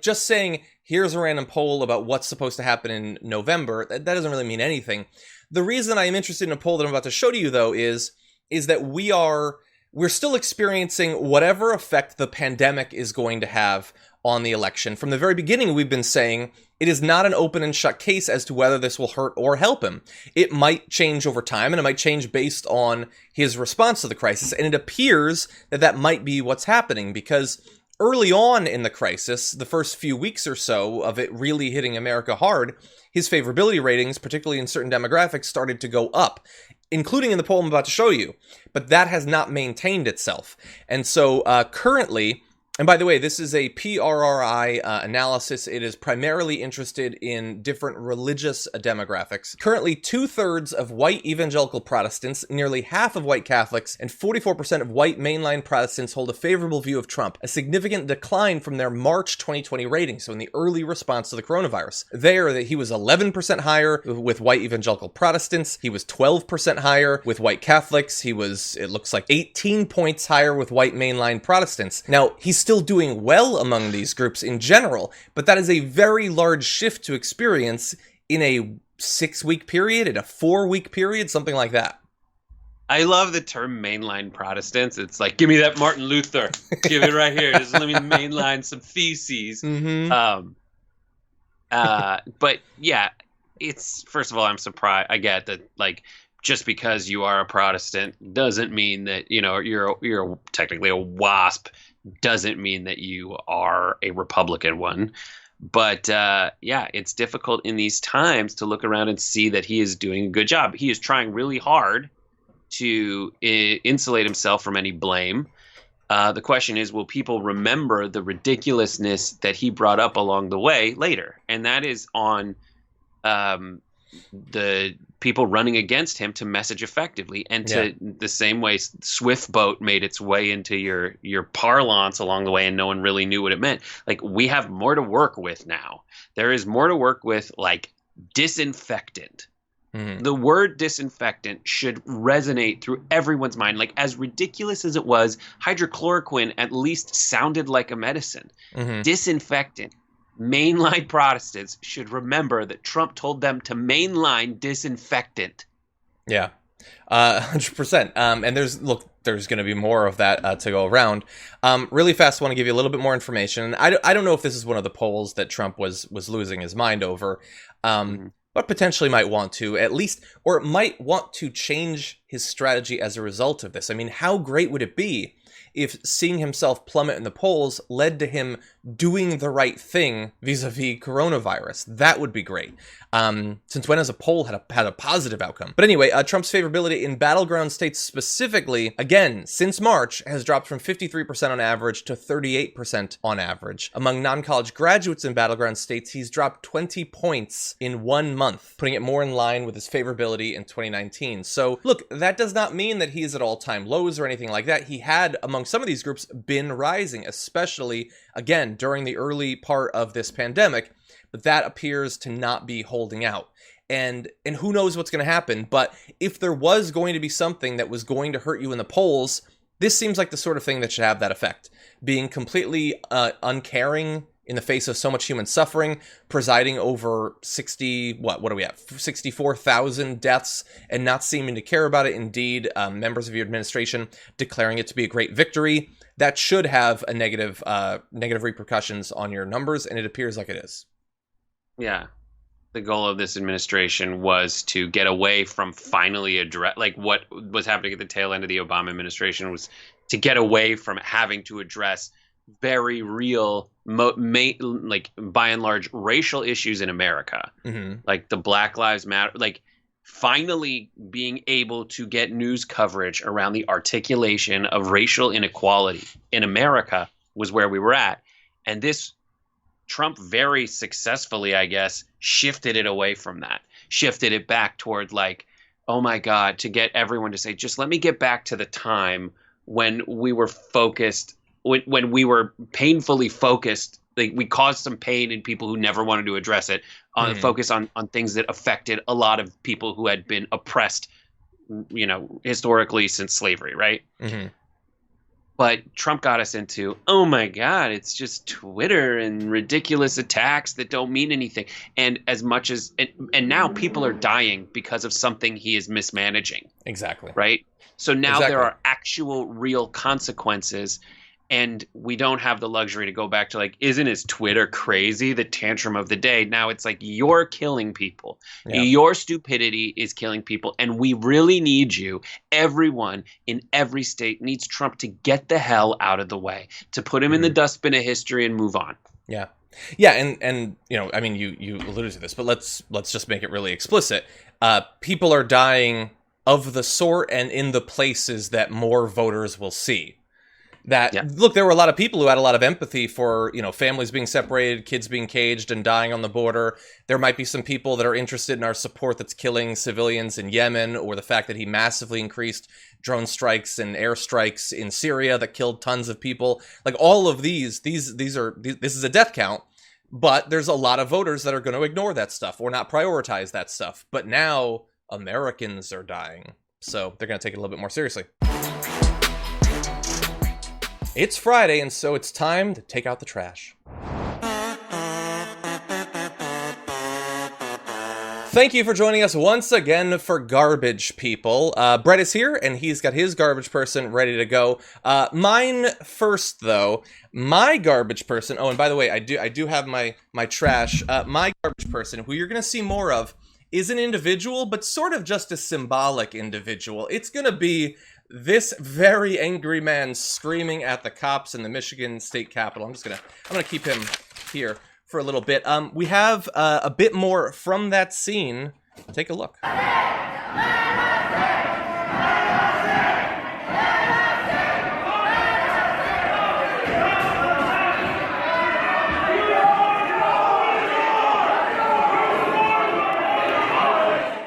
Just saying, here's a random poll about what's supposed to happen in November, that doesn't really mean anything. The reason I am interested in a poll that I'm about to show to you, though, is that we're still experiencing whatever effect the pandemic is going to have on the election. From the very beginning, we've been saying it is not an open and shut case as to whether this will hurt or help him. It might change over time, and it might change based on his response to the crisis. And it appears that might be what's happening, because early on in the crisis, the first few weeks or so of it really hitting America hard, his favorability ratings, particularly in certain demographics, started to go up, including in the poll I'm about to show you. But that has not maintained itself. And so currently, and by the way, this is a PRRI analysis. It is primarily interested in different religious demographics. Currently, 2/3 of white evangelical Protestants, nearly half of white Catholics, and 44% of white mainline Protestants hold a favorable view of Trump, a significant decline from their March 2020 rating, so in the early response to the coronavirus. There, he was 11% higher with white evangelical Protestants. He was 12% higher with white Catholics. He was, it looks like, 18 points higher with white mainline Protestants. Now, he's still doing well among these groups in general, but that is a very large shift to experience in a 6-week period, in a 4-week period, something like that. I love the term mainline Protestants. It's like, give me that Martin Luther. Give it right here. Just let me mainline some theses. Mm-hmm. But yeah, it's, first of all, I'm surprised. I get that, like, just because you are a Protestant doesn't mean that, you're technically a WASP, doesn't mean that you are a Republican one. But yeah, it's difficult in these times to look around and see that he is doing a good job. He is trying really hard to insulate himself from any blame. The question is, will people remember the ridiculousness that he brought up along the way later? And that is on the people running against him to message effectively, and to the same way Swift boat made its way into your parlance along the way, and no one really knew what it meant. Like, we have more to work with now. There is more to work with, like disinfectant. Mm-hmm. The word disinfectant should resonate through everyone's mind. Like, as ridiculous as it was, hydrochloroquine at least sounded like a medicine. Mm-hmm. Disinfectant. Mainline Protestants should remember that Trump told them to mainline disinfectant. Yeah, 100%. And there's going to be more of that to go around. Really fast, I want to give you a little bit more information. I don't know if this is one of the polls that Trump was losing his mind over, but potentially might want to, at least, or might want to change his strategy as a result of this. I mean, how great would it be if seeing himself plummet in the polls led to him doing the right thing vis-a-vis coronavirus? That would be great. Since when has a poll had a positive outcome? But anyway, Trump's favorability in battleground states specifically, again, since March, has dropped from 53% on average to 38% on average. Among non-college graduates in battleground states, he's dropped 20 points in 1 month, putting it more in line with his favorability in 2019. So look, that does not mean that he is at all-time lows or anything like that. He had, among some of these groups, been rising, especially, again, during the early part of this pandemic, but that appears to not be holding out. And who knows what's going to happen, but if there was going to be something that was going to hurt you in the polls, this seems like the sort of thing that should have that effect. Being completely uncaring in the face of so much human suffering, presiding over 64,000 deaths and not seeming to care about it. Indeed, members of your administration declaring it to be a great victory. That should have a negative repercussions on your numbers, and it appears like it is. Yeah. The goal of this administration was to get away from finally address, like what was happening at the tail end of the Obama administration was to get away from having to address very real, like by and large, racial issues in America. Mm-hmm. Like the Black Lives Matter, like finally being able to get news coverage around the articulation of racial inequality in America was where we were at. And this Trump very successfully, I guess, shifted it away from that, shifted it back toward like, oh my God, to get everyone to say, just let me get back to the time when we were focused, when we were painfully focused we caused some pain in people who never wanted to address it. Focus on things that affected a lot of people who had been oppressed, historically since slavery, right? Mm-hmm. But Trump got us into, oh my God, it's just Twitter and ridiculous attacks that don't mean anything. And as much as and now people are dying because of something he is mismanaging. Exactly. Right. So now there are actual real consequences. And we don't have the luxury to go back to like, isn't his Twitter crazy? The tantrum of the day. Now it's like, you're killing people. Yeah. Your stupidity is killing people. And we really need you. Everyone in every state needs Trump to get the hell out of the way, to put him in the dustbin of history and move on. Yeah. Yeah. And I mean, you alluded to this, but let's just make it really explicit. People are dying of the sort and in the places that more voters will see. Look, there were a lot of people who had a lot of empathy for, families being separated, kids being caged and dying on the border. There might be some people that are interested in our support that's killing civilians in Yemen, or the fact that he massively increased drone strikes and airstrikes in Syria that killed tons of people. Like all of this is a death count, but there's a lot of voters that are going to ignore that stuff or not prioritize that stuff. But now Americans are dying, so they're going to take it a little bit more seriously. It's Friday, and so it's time to take out the trash. Thank you for joining us once again for Garbage People. Brett is here, and he's got his garbage person ready to go. Mine first, though. My garbage person. Oh, and by the way, I do have my trash. My garbage person, who you're going to see more of, is an individual, but sort of just a symbolic individual. It's going to be this very angry man screaming at the cops in the Michigan State Capitol. I'm gonna keep him here for a little bit. We have a bit more from that scene. Take a look.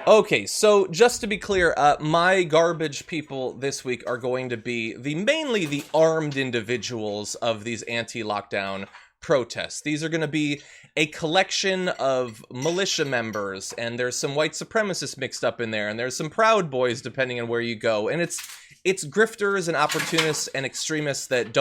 Okay, so just to be clear, my garbage people this week are going to be mainly the armed individuals of these anti-lockdown protests. These are going to be a collection of militia members, and there's some white supremacists mixed up in there, and there's some Proud Boys depending on where you go, and it's grifters and opportunists and extremists that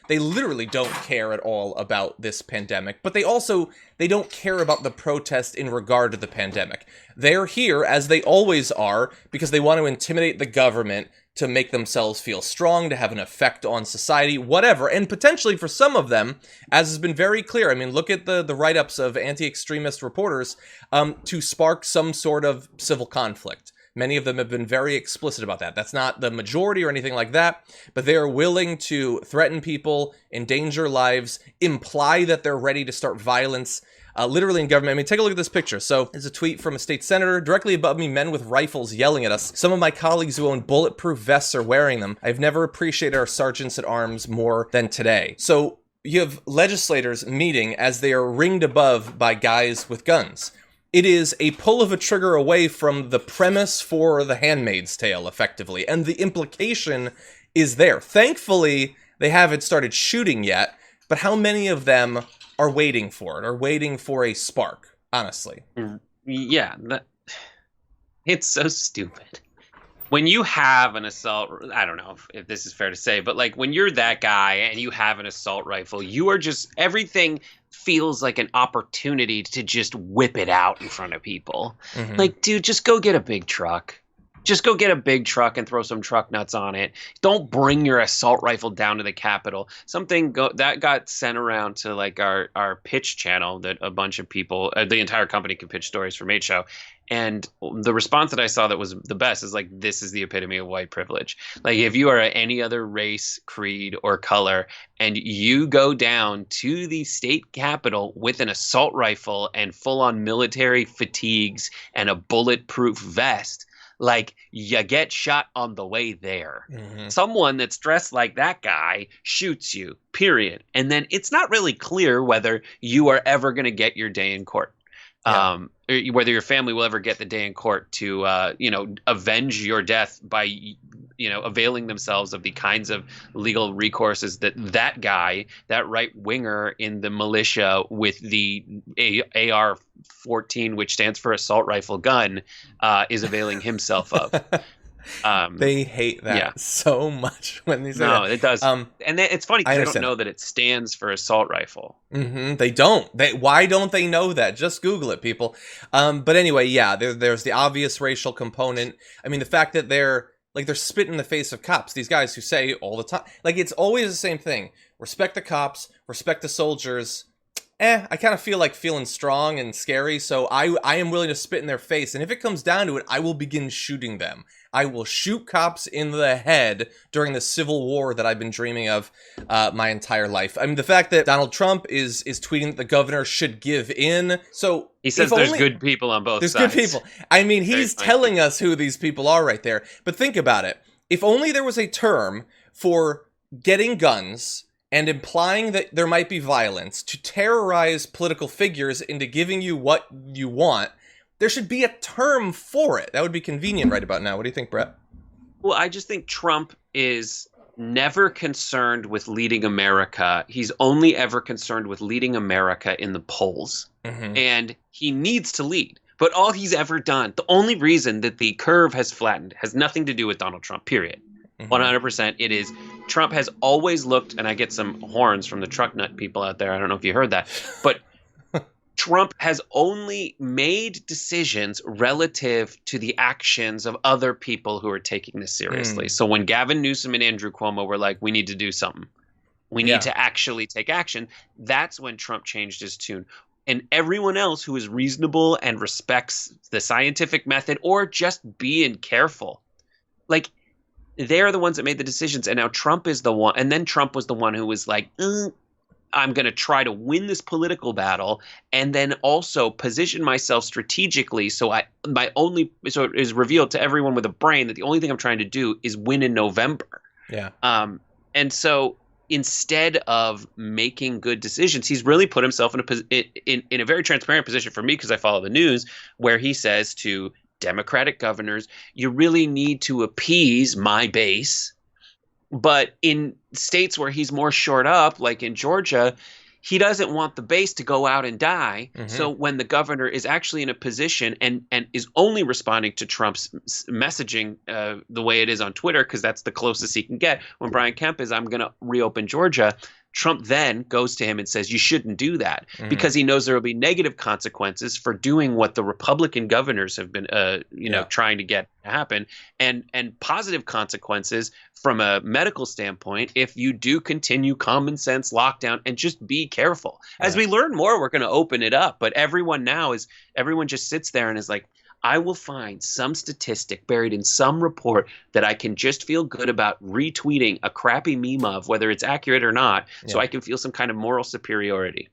they literally don't care at all about this pandemic, but they don't care about the protest in regard to the pandemic. They're here, as they always are, because they want to intimidate the government to make themselves feel strong, to have an effect on society, whatever. And potentially for some of them, as has been very clear, I mean, look at the write-ups of anti-extremist reporters, to spark some sort of civil conflict. Many of them have been very explicit about that. That's not the majority or anything like that, but they are willing to threaten people, endanger lives, imply that they're ready to start violence, literally in government. I mean, take a look at this picture. So there's a tweet from a state senator. Directly above me, men with rifles yelling at us. Some of my colleagues who own bulletproof vests are wearing them. I've never appreciated our sergeants at arms more than today. So you have legislators meeting as they are ringed above by guys with guns. It is a pull of a trigger away from the premise for The Handmaid's Tale, effectively, and the implication is there. Thankfully, they haven't started shooting yet, but how many of them are waiting for it, or waiting for a spark, honestly? Yeah, it's so stupid. When you have an assault, I don't know if this is fair to say, but like when you're that guy and you have an assault rifle, you are just, everything feels like an opportunity to just whip it out in front of people. Mm-hmm. Like, dude, just go get a big truck. Just go get a big truck and throw some truck nuts on it. Don't bring your assault rifle down to the Capitol. That got sent around to like our pitch channel that a bunch of people, the entire company could pitch stories for Mate Show. And the response that I saw that was the best is like, this is the epitome of white privilege. Like if you are any other race, creed, or color, and you go down to the state capitol with an assault rifle and full on military fatigues and a bulletproof vest, like you get shot on the way there. Mm-hmm. Someone that's dressed like that guy shoots you, period. And then it's not really clear whether you are ever going to get your day in court. Yeah. Whether your family will ever get the day in court to, avenge your death by availing themselves of the kinds of legal recourses that guy, that right winger in the militia with the AR-14, which stands for assault rifle gun, is availing himself of. They hate that so much when they say that. No, it does. And it's funny because they don't know that it stands for assault rifle. They don't. Why don't they know that? Just Google it, people. But anyway, yeah, there's the obvious racial component. I mean, the fact that they're spitting in the face of cops. These guys who say all the time, it's always the same thing. Respect the cops, respect the soldiers. I kind of feel like feeling strong and scary, so I am willing to spit in their face. And if it comes down to it, I will begin shooting them. I will shoot cops in the head during the civil war that I've been dreaming of my entire life. I mean, the fact that Donald Trump is tweeting that the governor should give in. So he says there's good people on both sides. There's good people. I mean, he's telling us who these people are right there. But think about it. If only there was a term for getting guns and implying that there might be violence to terrorize political figures into giving you what you want, there should be a term for it. That would be convenient right about now. What do you think, Brett? Well, I just think Trump is never concerned with leading America. He's only ever concerned with leading America in the polls. And he needs to lead. But all he's ever done, the only reason that the curve has flattened has nothing to do with Donald Trump, period. 100%. It is Trump has always looked, and I get some horns from the truck nut people out there. I don't know if you heard that, but Trump has only made decisions relative to the actions of other people who are taking this seriously. So when Gavin Newsom and Andrew Cuomo were like, we need to do something, we need to actually take action, that's when Trump changed his tune. And everyone else who is reasonable and respects the scientific method or just being careful, they're the ones that made the decisions. And now Trump is the one. And then Trump was the one who was like, I'm going to try to win this political battle and then also position myself strategically. So it is revealed to everyone with a brain that the only thing I'm trying to do is win in November. Yeah. And so instead of making good decisions, he's really put himself in a very transparent position for me, because I follow the news, where he says to Democratic governors, you really need to appease my base. But in states where he's more short up, like in Georgia, he doesn't want the base to go out and die. So when the governor is actually in a position and is only responding to Trump's messaging the way it is on Twitter, because that's the closest he can get, when Brian Kemp is, I'm going to reopen Georgia, Trump then goes to him and says, you shouldn't do that, because he knows there will be negative consequences for doing what the Republican governors have been, trying to get to happen, and positive consequences from a medical standpoint if you do continue common sense lockdown and just be careful. As we learn more, we're going to open it up. But everyone just sits there and is like, I will find some statistic buried in some report that I can just feel good about retweeting a crappy meme of, whether it's accurate or not, so I can feel some kind of moral superiority.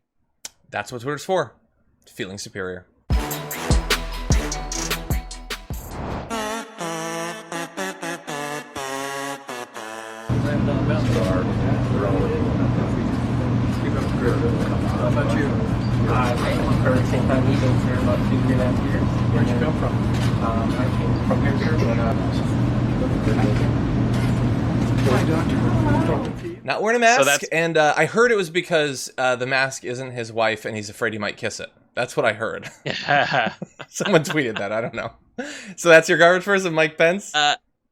That's what Twitter's for. Feeling superior. How about you? I for the same time we lived here about 2.5 years. Where'd you come from? I came from here, but Not wearing a mask, and I heard it was because the mask isn't his wife, and he's afraid he might kiss it. That's what I heard. Someone tweeted that. I don't know. So that's your garbage person, Mike Pence?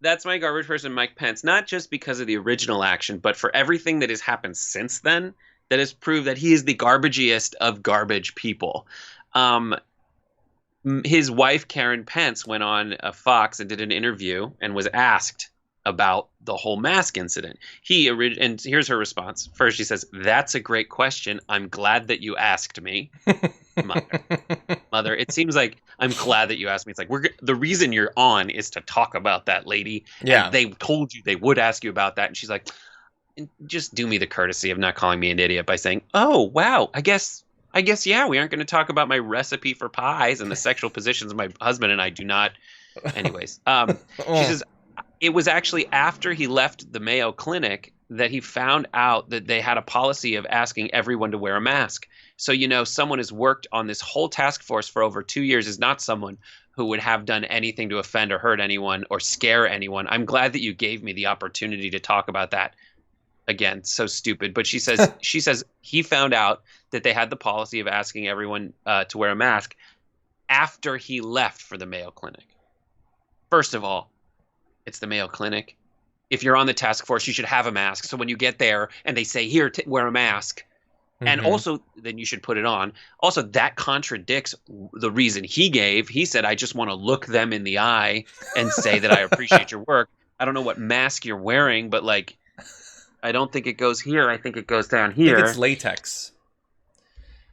That's my garbage person, Mike Pence, not just because of the original action, but for everything that has happened since then that has proved that he is the garbagiest of garbage people. His wife, Karen Pence, went on Fox and did an interview and was asked about the whole mask incident. And here's her response. First, she says, "That's a great question. I'm glad that you asked me." Mother, it seems like I'm glad that you asked me. It's like, the reason you're on is to talk about that lady. Yeah. And they told you they would ask you about that. And she's like, just do me the courtesy of not calling me an idiot by saying, oh, wow, I guess, yeah, we aren't going to talk about my recipe for pies and the sexual positions my husband and I do not. Anyways, she says, it was actually after he left the Mayo Clinic that he found out that they had a policy of asking everyone to wear a mask. So, someone who's worked on this whole task force for over 2 years is not someone who would have done anything to offend or hurt anyone or scare anyone. I'm glad that you gave me the opportunity to talk about that. Again, so stupid. But she says he found out that they had the policy of asking everyone to wear a mask after he left for the Mayo Clinic. First of all, it's the Mayo Clinic. If you're on the task force, you should have a mask. So when you get there and they say, here, wear a mask, and also then you should put it on. Also, that contradicts the reason he gave. He said, I just want to look them in the eye and say that I appreciate your work. I don't know what mask you're wearing, but I don't think it goes here. I think it goes down here. I think it's latex.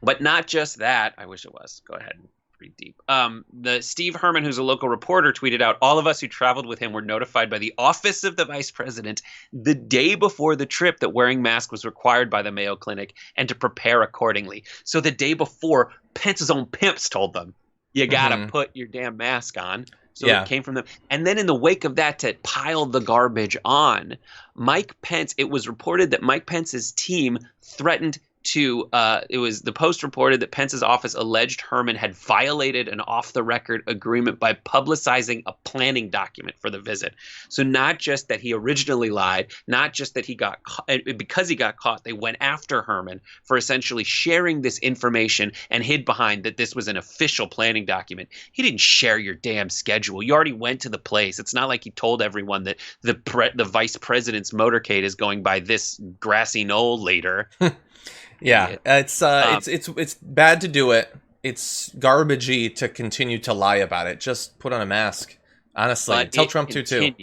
But not just that. I wish it was. Go ahead. Pretty deep. The Steve Herman, who's a local reporter, tweeted out, all of us who traveled with him were notified by the office of the vice president the day before the trip that wearing masks was required by the Mayo Clinic and to prepare accordingly. So the day before, Pence's own pimps told them, you got to put your damn mask on. So it came from them. And then in the wake of that, to pile the garbage on, Mike Pence, it was reported that Mike Pence's team threatened to the Post reported that Pence's office alleged Herman had violated an off-the-record agreement by publicizing a planning document for the visit. So not just that he originally lied, not just that he got caught, because he got caught, they went after Herman for essentially sharing this information and hid behind that this was an official planning document. He didn't share your damn schedule. You already went to the place. It's not like he told everyone that the vice president's motorcade is going by this grassy knoll later. Yeah, it's bad to do it. It's garbagey to continue to lie about it. Just put on a mask. Honestly, tell Trump to too.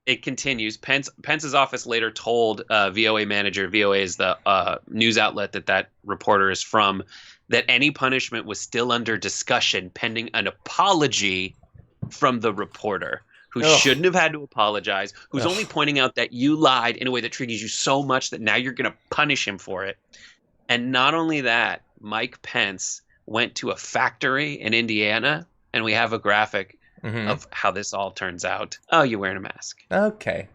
It continues. Pence's office later told VOA manager, VOA is the news outlet that reporter is from, that any punishment was still under discussion pending an apology from the reporter, who shouldn't have had to apologize, who's only pointing out that you lied in a way that triggers you so much that now you're going to punish him for it. And not only that, Mike Pence went to a factory in Indiana, and we have a graphic of how this all turns out. Oh, you're wearing a mask. Okay.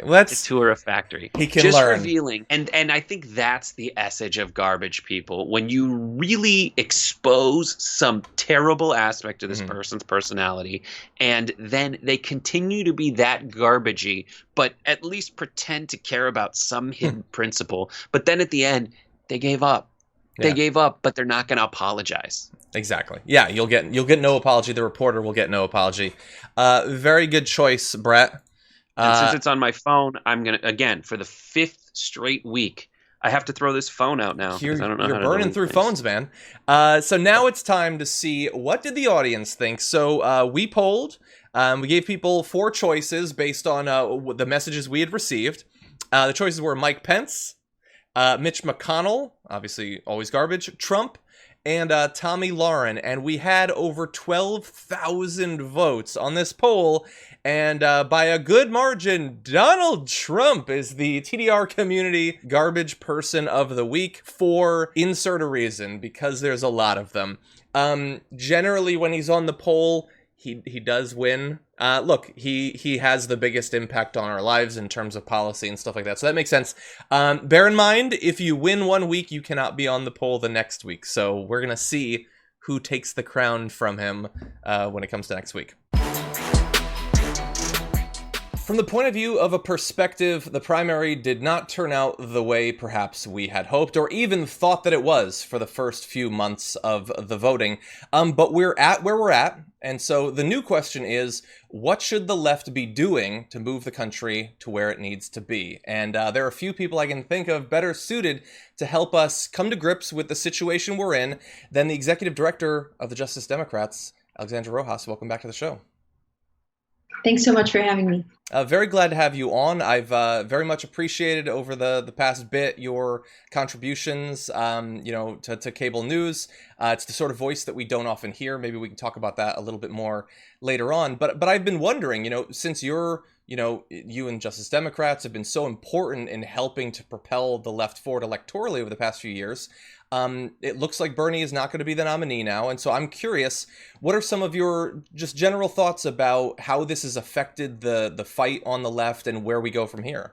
Let's tour a factory. He can just learn. Revealing, and I think that's the essence of garbage people. When you really expose some terrible aspect of this person's personality, and then they continue to be that garbagey, but at least pretend to care about some hidden principle. But then at the end, they gave up. They gave up, but they're not going to apologize. Exactly. Yeah, you'll get no apology. The reporter will get no apology. Very good choice, Brett. And since it's on my phone, I'm going to, again, for the 5th straight week, I have to throw this phone out now. You're I don't know how to burning through phones, man. So now it's time to see, what did the audience think? So we polled. We gave people 4 choices based on the messages we had received. The choices were Mike Pence, Mitch McConnell, obviously always garbage, Trump, and Tommy Lauren. And we had over 12,000 votes on this poll. And by a good margin, Donald Trump is the TDR community garbage person of the week for insert a reason, because there's a lot of them. Generally, when he's on the poll, he does win. Look, he has the biggest impact on our lives in terms of policy and stuff like that. So that makes sense. Bear in mind, if you win one week, you cannot be on the poll the next week. So we're going to see who takes the crown from him when it comes to next week. From the point of view of a perspective, the primary did not turn out the way perhaps we had hoped or even thought that it was for the first few months of the voting. But we're at where we're at. And so the new question is, what should the left be doing to move the country to where it needs to be? And there are a few people I can think of better suited to help us come to grips with the situation we're in than the executive director of the Justice Democrats, Alexandra Rojas. Welcome back to the show. Thanks so much for having me. Very glad to have you on. I've very much appreciated over the past bit your contributions, to cable news. It's the sort of voice that we don't often hear. Maybe we can talk about that a little bit more later on. But I've been wondering, since you and Justice Democrats have been so important in helping to propel the left forward electorally over the past few years, it looks like Bernie is not going to be the nominee now. And so I'm curious, what are some of your just general thoughts about how this has affected the fight fight on the left and where we go from here?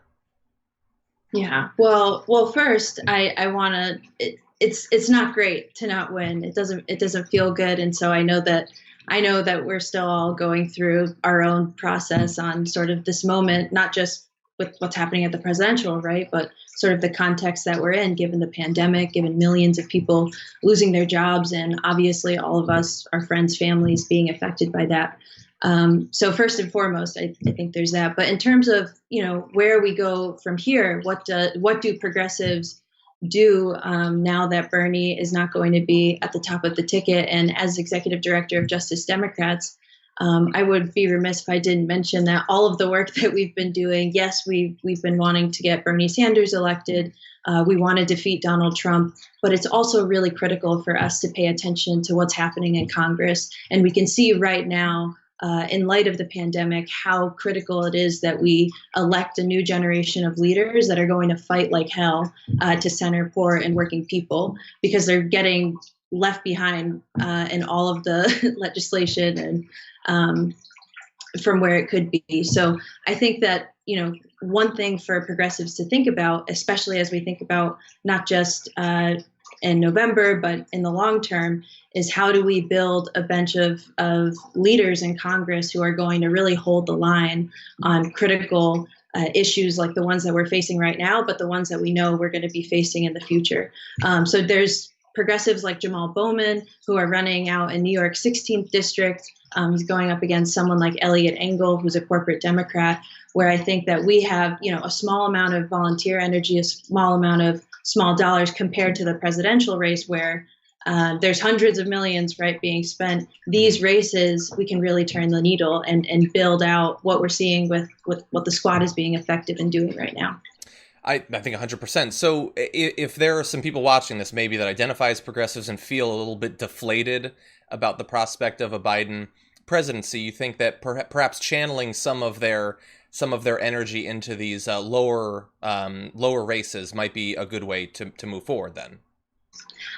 Yeah. Well, first, I want to. It's not great to not win. It doesn't feel good, and so I know that we're still all going through our own process on sort of this moment, not just with what's happening at the presidential, right, but sort of the context that we're in, given the pandemic, given millions of people losing their jobs, and obviously all of us, our friends, families being affected by that. So first and foremost, I think there's that. But in terms of where we go from here, what do progressives do now that Bernie is not going to be at the top of the ticket? And as executive director of Justice Democrats, I would be remiss if I didn't mention that all of the work that we've been doing, yes, we've been wanting to get Bernie Sanders elected. We want to defeat Donald Trump, but it's also really critical for us to pay attention to what's happening in Congress. And we can see right now, in light of the pandemic, how critical it is that we elect a new generation of leaders that are going to fight like hell to center poor and working people, because they're getting left behind in all of the legislation and from where it could be. So I think that, one thing for progressives to think about, especially as we think about not just in November, but in the long term, is how do we build a bench of leaders in Congress who are going to really hold the line on critical issues like the ones that we're facing right now, but the ones that we know we're going to be facing in the future. So there's progressives like Jamal Bowman, who are running out in New York's 16th district. He's going up against someone like Elliot Engel, who's a corporate Democrat, where I think that we have, a small amount of volunteer energy, a small amount of small dollars compared to the presidential race, where there's hundreds of millions, right, being spent. These races, we can really turn the needle and build out what we're seeing with what the squad is being effective in doing right now. I think 100%. So if there are some people watching this maybe that identify as progressives and feel a little bit deflated about the prospect of a Biden presidency, you think that perhaps channeling some of their energy into these lower races might be a good way to move forward then?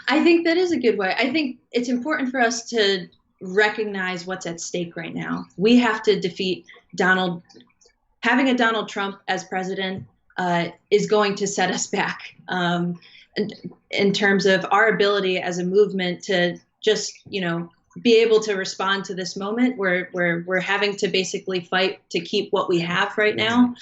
I think that is a good way. I think it's important for us to recognize what's at stake right now. We have to defeat having a Donald Trump as president is going to set us back in terms of our ability as a movement to just, be able to respond to this moment where we're having to basically fight to keep what we have right now.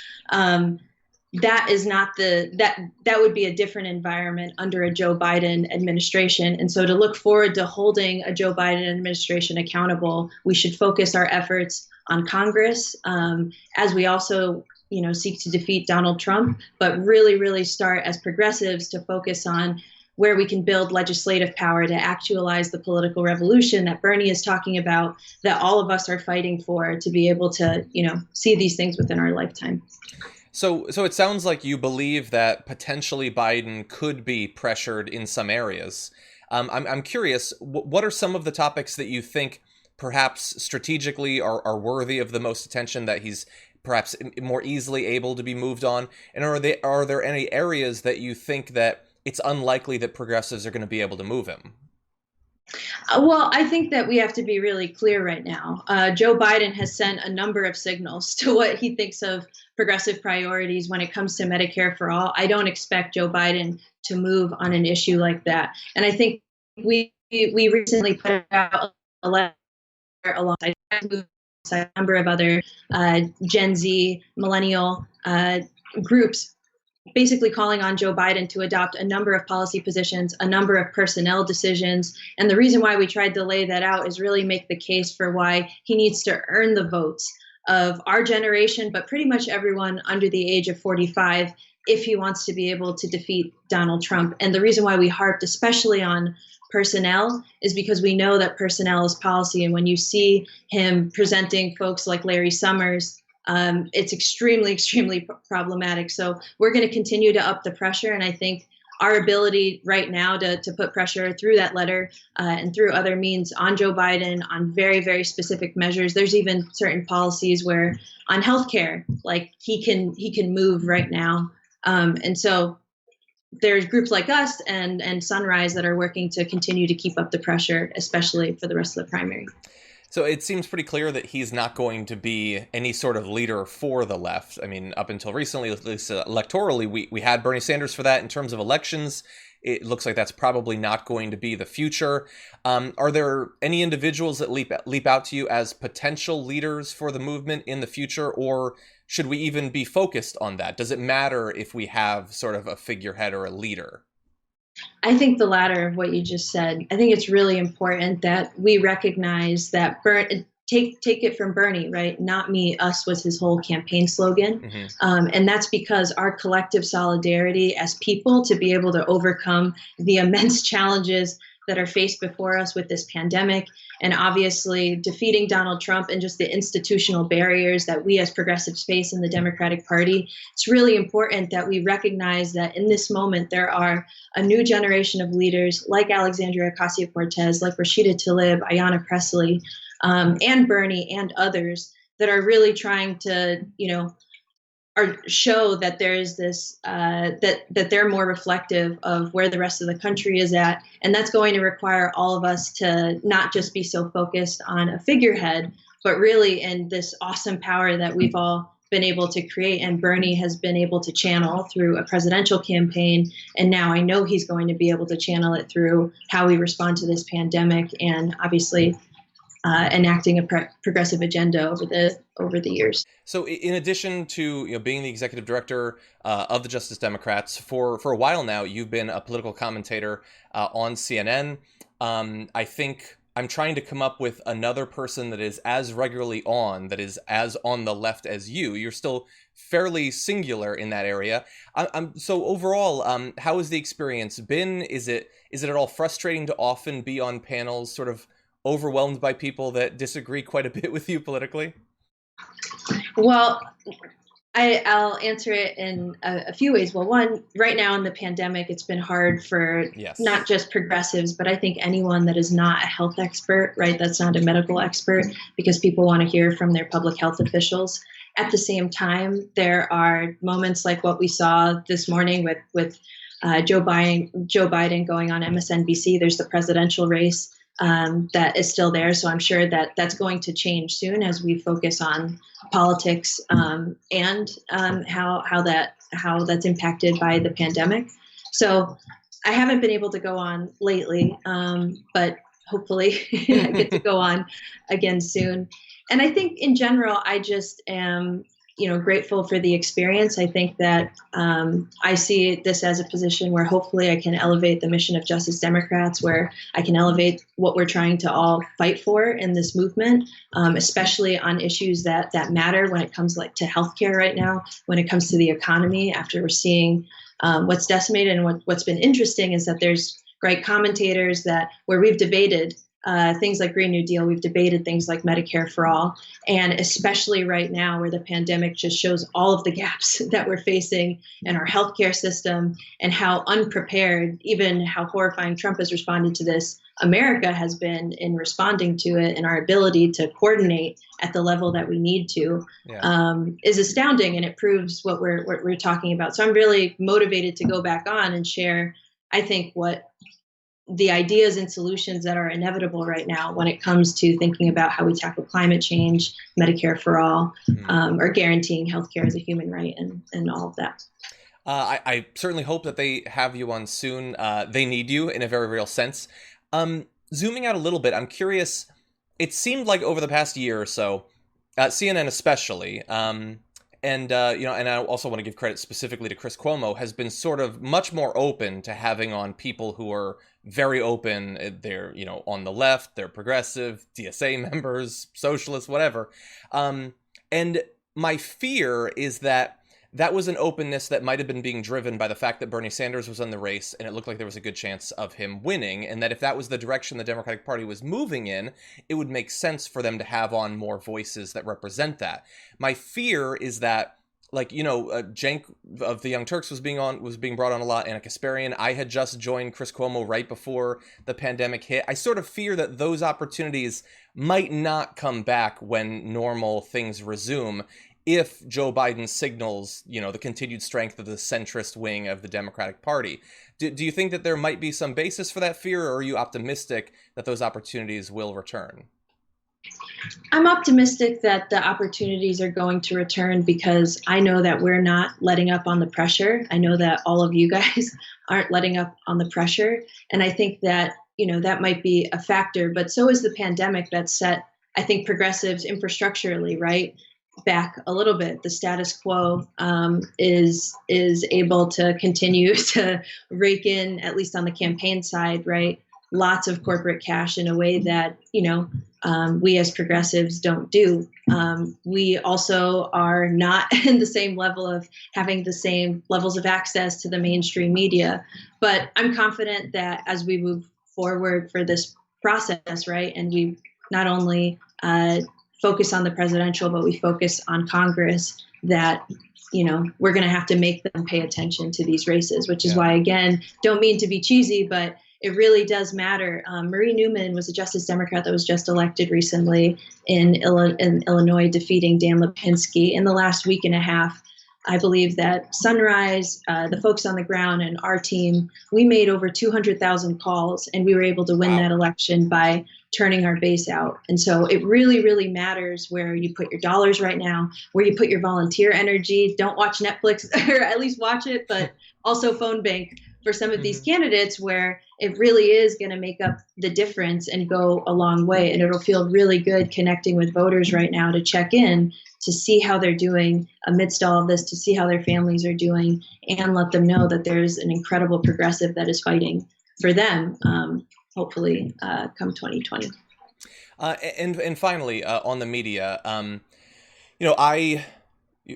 That is not that would be a different environment under a Joe Biden administration. And so to look forward to holding a Joe Biden administration accountable, we should focus our efforts on Congress as we also seek to defeat Donald Trump, but really, really start as progressives to focus on where we can build legislative power to actualize the political revolution that Bernie is talking about, that all of us are fighting for, to be able to, see these things within our lifetime. So it sounds like you believe that potentially Biden could be pressured in some areas. I'm curious, what are some of the topics that you think perhaps strategically are worthy of the most attention, that he's perhaps more easily able to be moved on? And are there any areas that you think that it's unlikely that progressives are going to be able to move him? Well, I think that we have to be really clear right now. Joe Biden has sent a number of signals to what he thinks of progressive priorities when it comes to Medicare for all. I don't expect Joe Biden to move on an issue like that. And I think we recently put out a letter alongside a number of other Gen Z, millennial groups, basically calling on Joe Biden to adopt a number of policy positions, a number of personnel decisions. And the reason why we tried to lay that out is really make the case for why he needs to earn the votes of our generation, but pretty much everyone under the age of 45, if he wants to be able to defeat Donald Trump. And the reason why we harped especially on personnel is because we know that personnel is policy. And when you see him presenting folks like Larry Summers, it's extremely, extremely problematic. So we're going to continue to up the pressure. And I think our ability right now to put pressure through that letter and through other means on Joe Biden on very, very specific measures. There's even certain policies where on healthcare, like he can move right now. And so there's groups like us and Sunrise that are working to continue to keep up the pressure, especially for the rest of the primary. So it seems pretty clear that he's not going to be any sort of leader for the left. I mean, up until recently, at least electorally, we had Bernie Sanders for that. In terms of elections, it looks like that's probably not going to be the future. Are there any individuals that leap out to you as potential leaders for the movement in the future, or should we even be focused on that? Does it matter if we have sort of a figurehead or a leader? I think the latter of what you just said. I think it's really important that we recognize that take it from Bernie, right? Not me, us was his whole campaign slogan. And that's because our collective solidarity as people to be able to overcome the immense challenges that are faced before us with this pandemic, and obviously defeating Donald Trump and just the institutional barriers that we as progressives face in the Democratic Party. It's really important that we recognize that in this moment, there are a new generation of leaders like Alexandria Ocasio-Cortez, like Rashida Tlaib, Ayanna Pressley, and Bernie and others that are really trying to, or show that there is this that they're more reflective of where the rest of the country is at, and that's going to require all of us to not just be so focused on a figurehead, but really in this awesome power that we've all been able to create, and Bernie has been able to channel through a presidential campaign, and now I know he's going to be able to channel it through how we respond to this pandemic, and obviously enacting a progressive agenda over the years. So, in addition to being the executive director of the Justice Democrats for a while now, you've been a political commentator on CNN. I think I'm trying to come up with another person that is as regularly on, that is as on the left as you. You're still fairly singular in that area. So overall, how has the experience been? Is it at all frustrating to often be on panels, sort of overwhelmed by people that disagree quite a bit with you politically? Well, I'll answer it in a few ways. Well, one, right now in the pandemic, it's been hard for not just progressives, but I think anyone that is not a health expert, right? That's not a medical expert, because people want to hear from their public health officials. At the same time, there are moments like what we saw this morning with Joe Biden going on MSNBC. There's the presidential race that is still there. So I'm sure that that's going to change soon as we focus on politics and how that's impacted by the pandemic. So I haven't been able to go on lately, but hopefully I get to go on again soon. And I think in general, I just am grateful for the experience. I think that I see this as a position where hopefully I can elevate the mission of Justice Democrats, where I can elevate what we're trying to all fight for in this movement, especially on issues that matter when it comes to healthcare right now, when it comes to the economy, after we're seeing what's decimated. And what's been interesting is that there's commentators where we've debated things like Green New Deal, we've debated things like Medicare for all, and especially right now where the pandemic just shows all of the gaps that we're facing in our healthcare system and how unprepared, even how horrifying Trump has responded to this, America has been in responding to it, and our ability to coordinate at the level that we need to is astounding, and it proves what we're talking about. So I'm really motivated to go back on and share, I think, what the ideas and solutions that are inevitable right now when it comes to thinking about how we tackle climate change, Medicare for all, or guaranteeing healthcare as a human right, and all of that. I certainly hope that they have you on soon. They need you in a very real sense. Zooming out a little bit, I'm curious, it seemed like over the past year or so, CNN especially, and I also want to give credit specifically to Chris Cuomo, has been sort of much more open to having on people who are very open. They're, on the left, they're progressive, DSA members, socialists, whatever. And my fear is that was an openness that might have been being driven by the fact that Bernie Sanders was in the race and it looked like there was a good chance of him winning, and that if that was the direction the Democratic Party was moving in, it would make sense for them to have on more voices that represent that. My fear is that, Cenk of the Young Turks was being brought on a lot, Anna Kasparian. I had just joined Chris Cuomo right before the pandemic hit. I sort of fear that those opportunities might not come back when normal things resume, if Joe Biden signals, the continued strength of the centrist wing of the Democratic Party. Do you think that there might be some basis for that fear, or are you optimistic that those opportunities will return? I'm optimistic that the opportunities are going to return because I know that we're not letting up on the pressure. I know that all of you guys aren't letting up on the pressure. And I think that, that might be a factor, but so is the pandemic that set, I think, progressives infrastructurally, right, back a little bit. The status quo is able to continue to rake in, at least on the campaign side, right, lots of corporate cash in a way that, we as progressives don't do. We also are not in the same level of having the same levels of access to the mainstream media. But I'm confident that as we move forward for this process, right, and we not only focus on the presidential, but we focus on Congress, that we're going to have to make them pay attention to these races, which is why, again, don't mean to be cheesy, but it really does matter. Marie Newman was a Justice Democrat that was just elected recently in Illinois, defeating Dan Lipinski. In the last week and a half, I believe that Sunrise, the folks on the ground, and our team, we made over 200,000 calls, and we were able to win that election by turning our base out. And so it really, really matters where you put your dollars right now, where you put your volunteer energy. Don't watch Netflix, or at least watch it, but also phone bank for some of these candidates where it really is going to make up the difference and go a long way. And it'll feel really good connecting with voters right now to check in, to see how they're doing amidst all of this, to see how their families are doing, and let them know that there's an incredible progressive that is fighting for them, hopefully come 2020. And finally, on the media,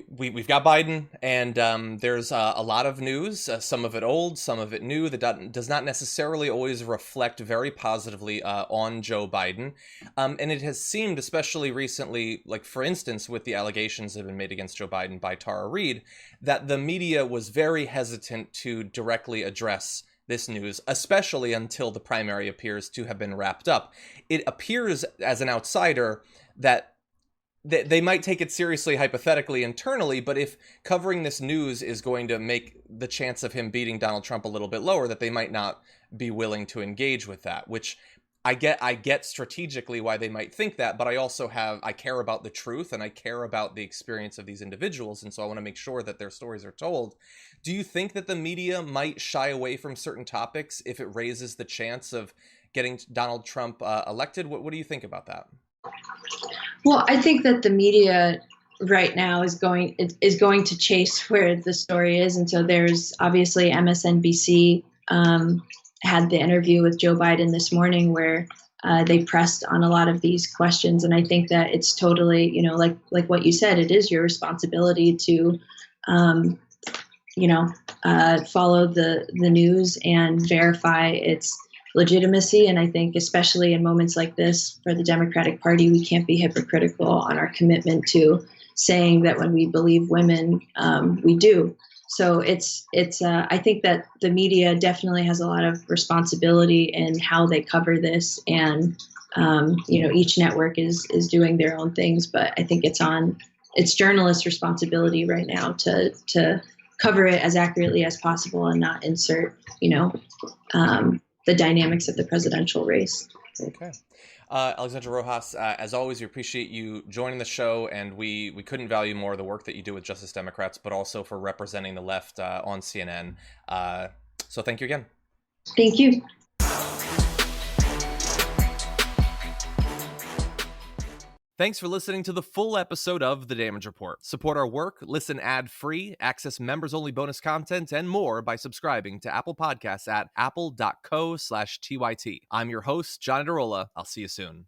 we've got Biden, and there's a lot of news, some of it old, some of it new, that does not necessarily always reflect very positively on Joe Biden. And it has seemed, especially recently, like for instance, with the allegations that have been made against Joe Biden by Tara Reid, that the media was very hesitant to directly address this news, especially until the primary appears to have been wrapped up. It appears, as an outsider, that they might take it seriously hypothetically internally, but if covering this news is going to make the chance of him beating Donald Trump a little bit lower, that they might not be willing to engage with that, which I get strategically why they might think that, but I care about the truth, and I care about the experience of these individuals, and so I want to make sure that their stories are told. Do you think that the media might shy away from certain topics if it raises the chance of getting Donald Trump elected? What do you think about that? Well, I think that the media right now is going to chase where the story is, and so there's obviously MSNBC had the interview with Joe Biden this morning where they pressed on a lot of these questions, and I think that it's totally, like what you said, it is your responsibility to follow the news and verify its legitimacy. And I think especially in moments like this for the Democratic Party, we can't be hypocritical on our commitment to saying that when we believe women, we do. So I think that the media definitely has a lot of responsibility in how they cover this, and each network is doing their own things, but I think it's journalists' responsibility right now to cover it as accurately as possible and not insert the dynamics of the presidential race. Okay. Alexandra Rojas, as always, we appreciate you joining the show, and we couldn't value more the work that you do with Justice Democrats, but also for representing the left on CNN. So thank you again. Thank you. Thanks for listening to the full episode of The Damage Report. Support our work, listen ad-free, access members-only bonus content, and more by subscribing to Apple Podcasts at apple.co/TYT. I'm your host, John Adarola. I'll see you soon.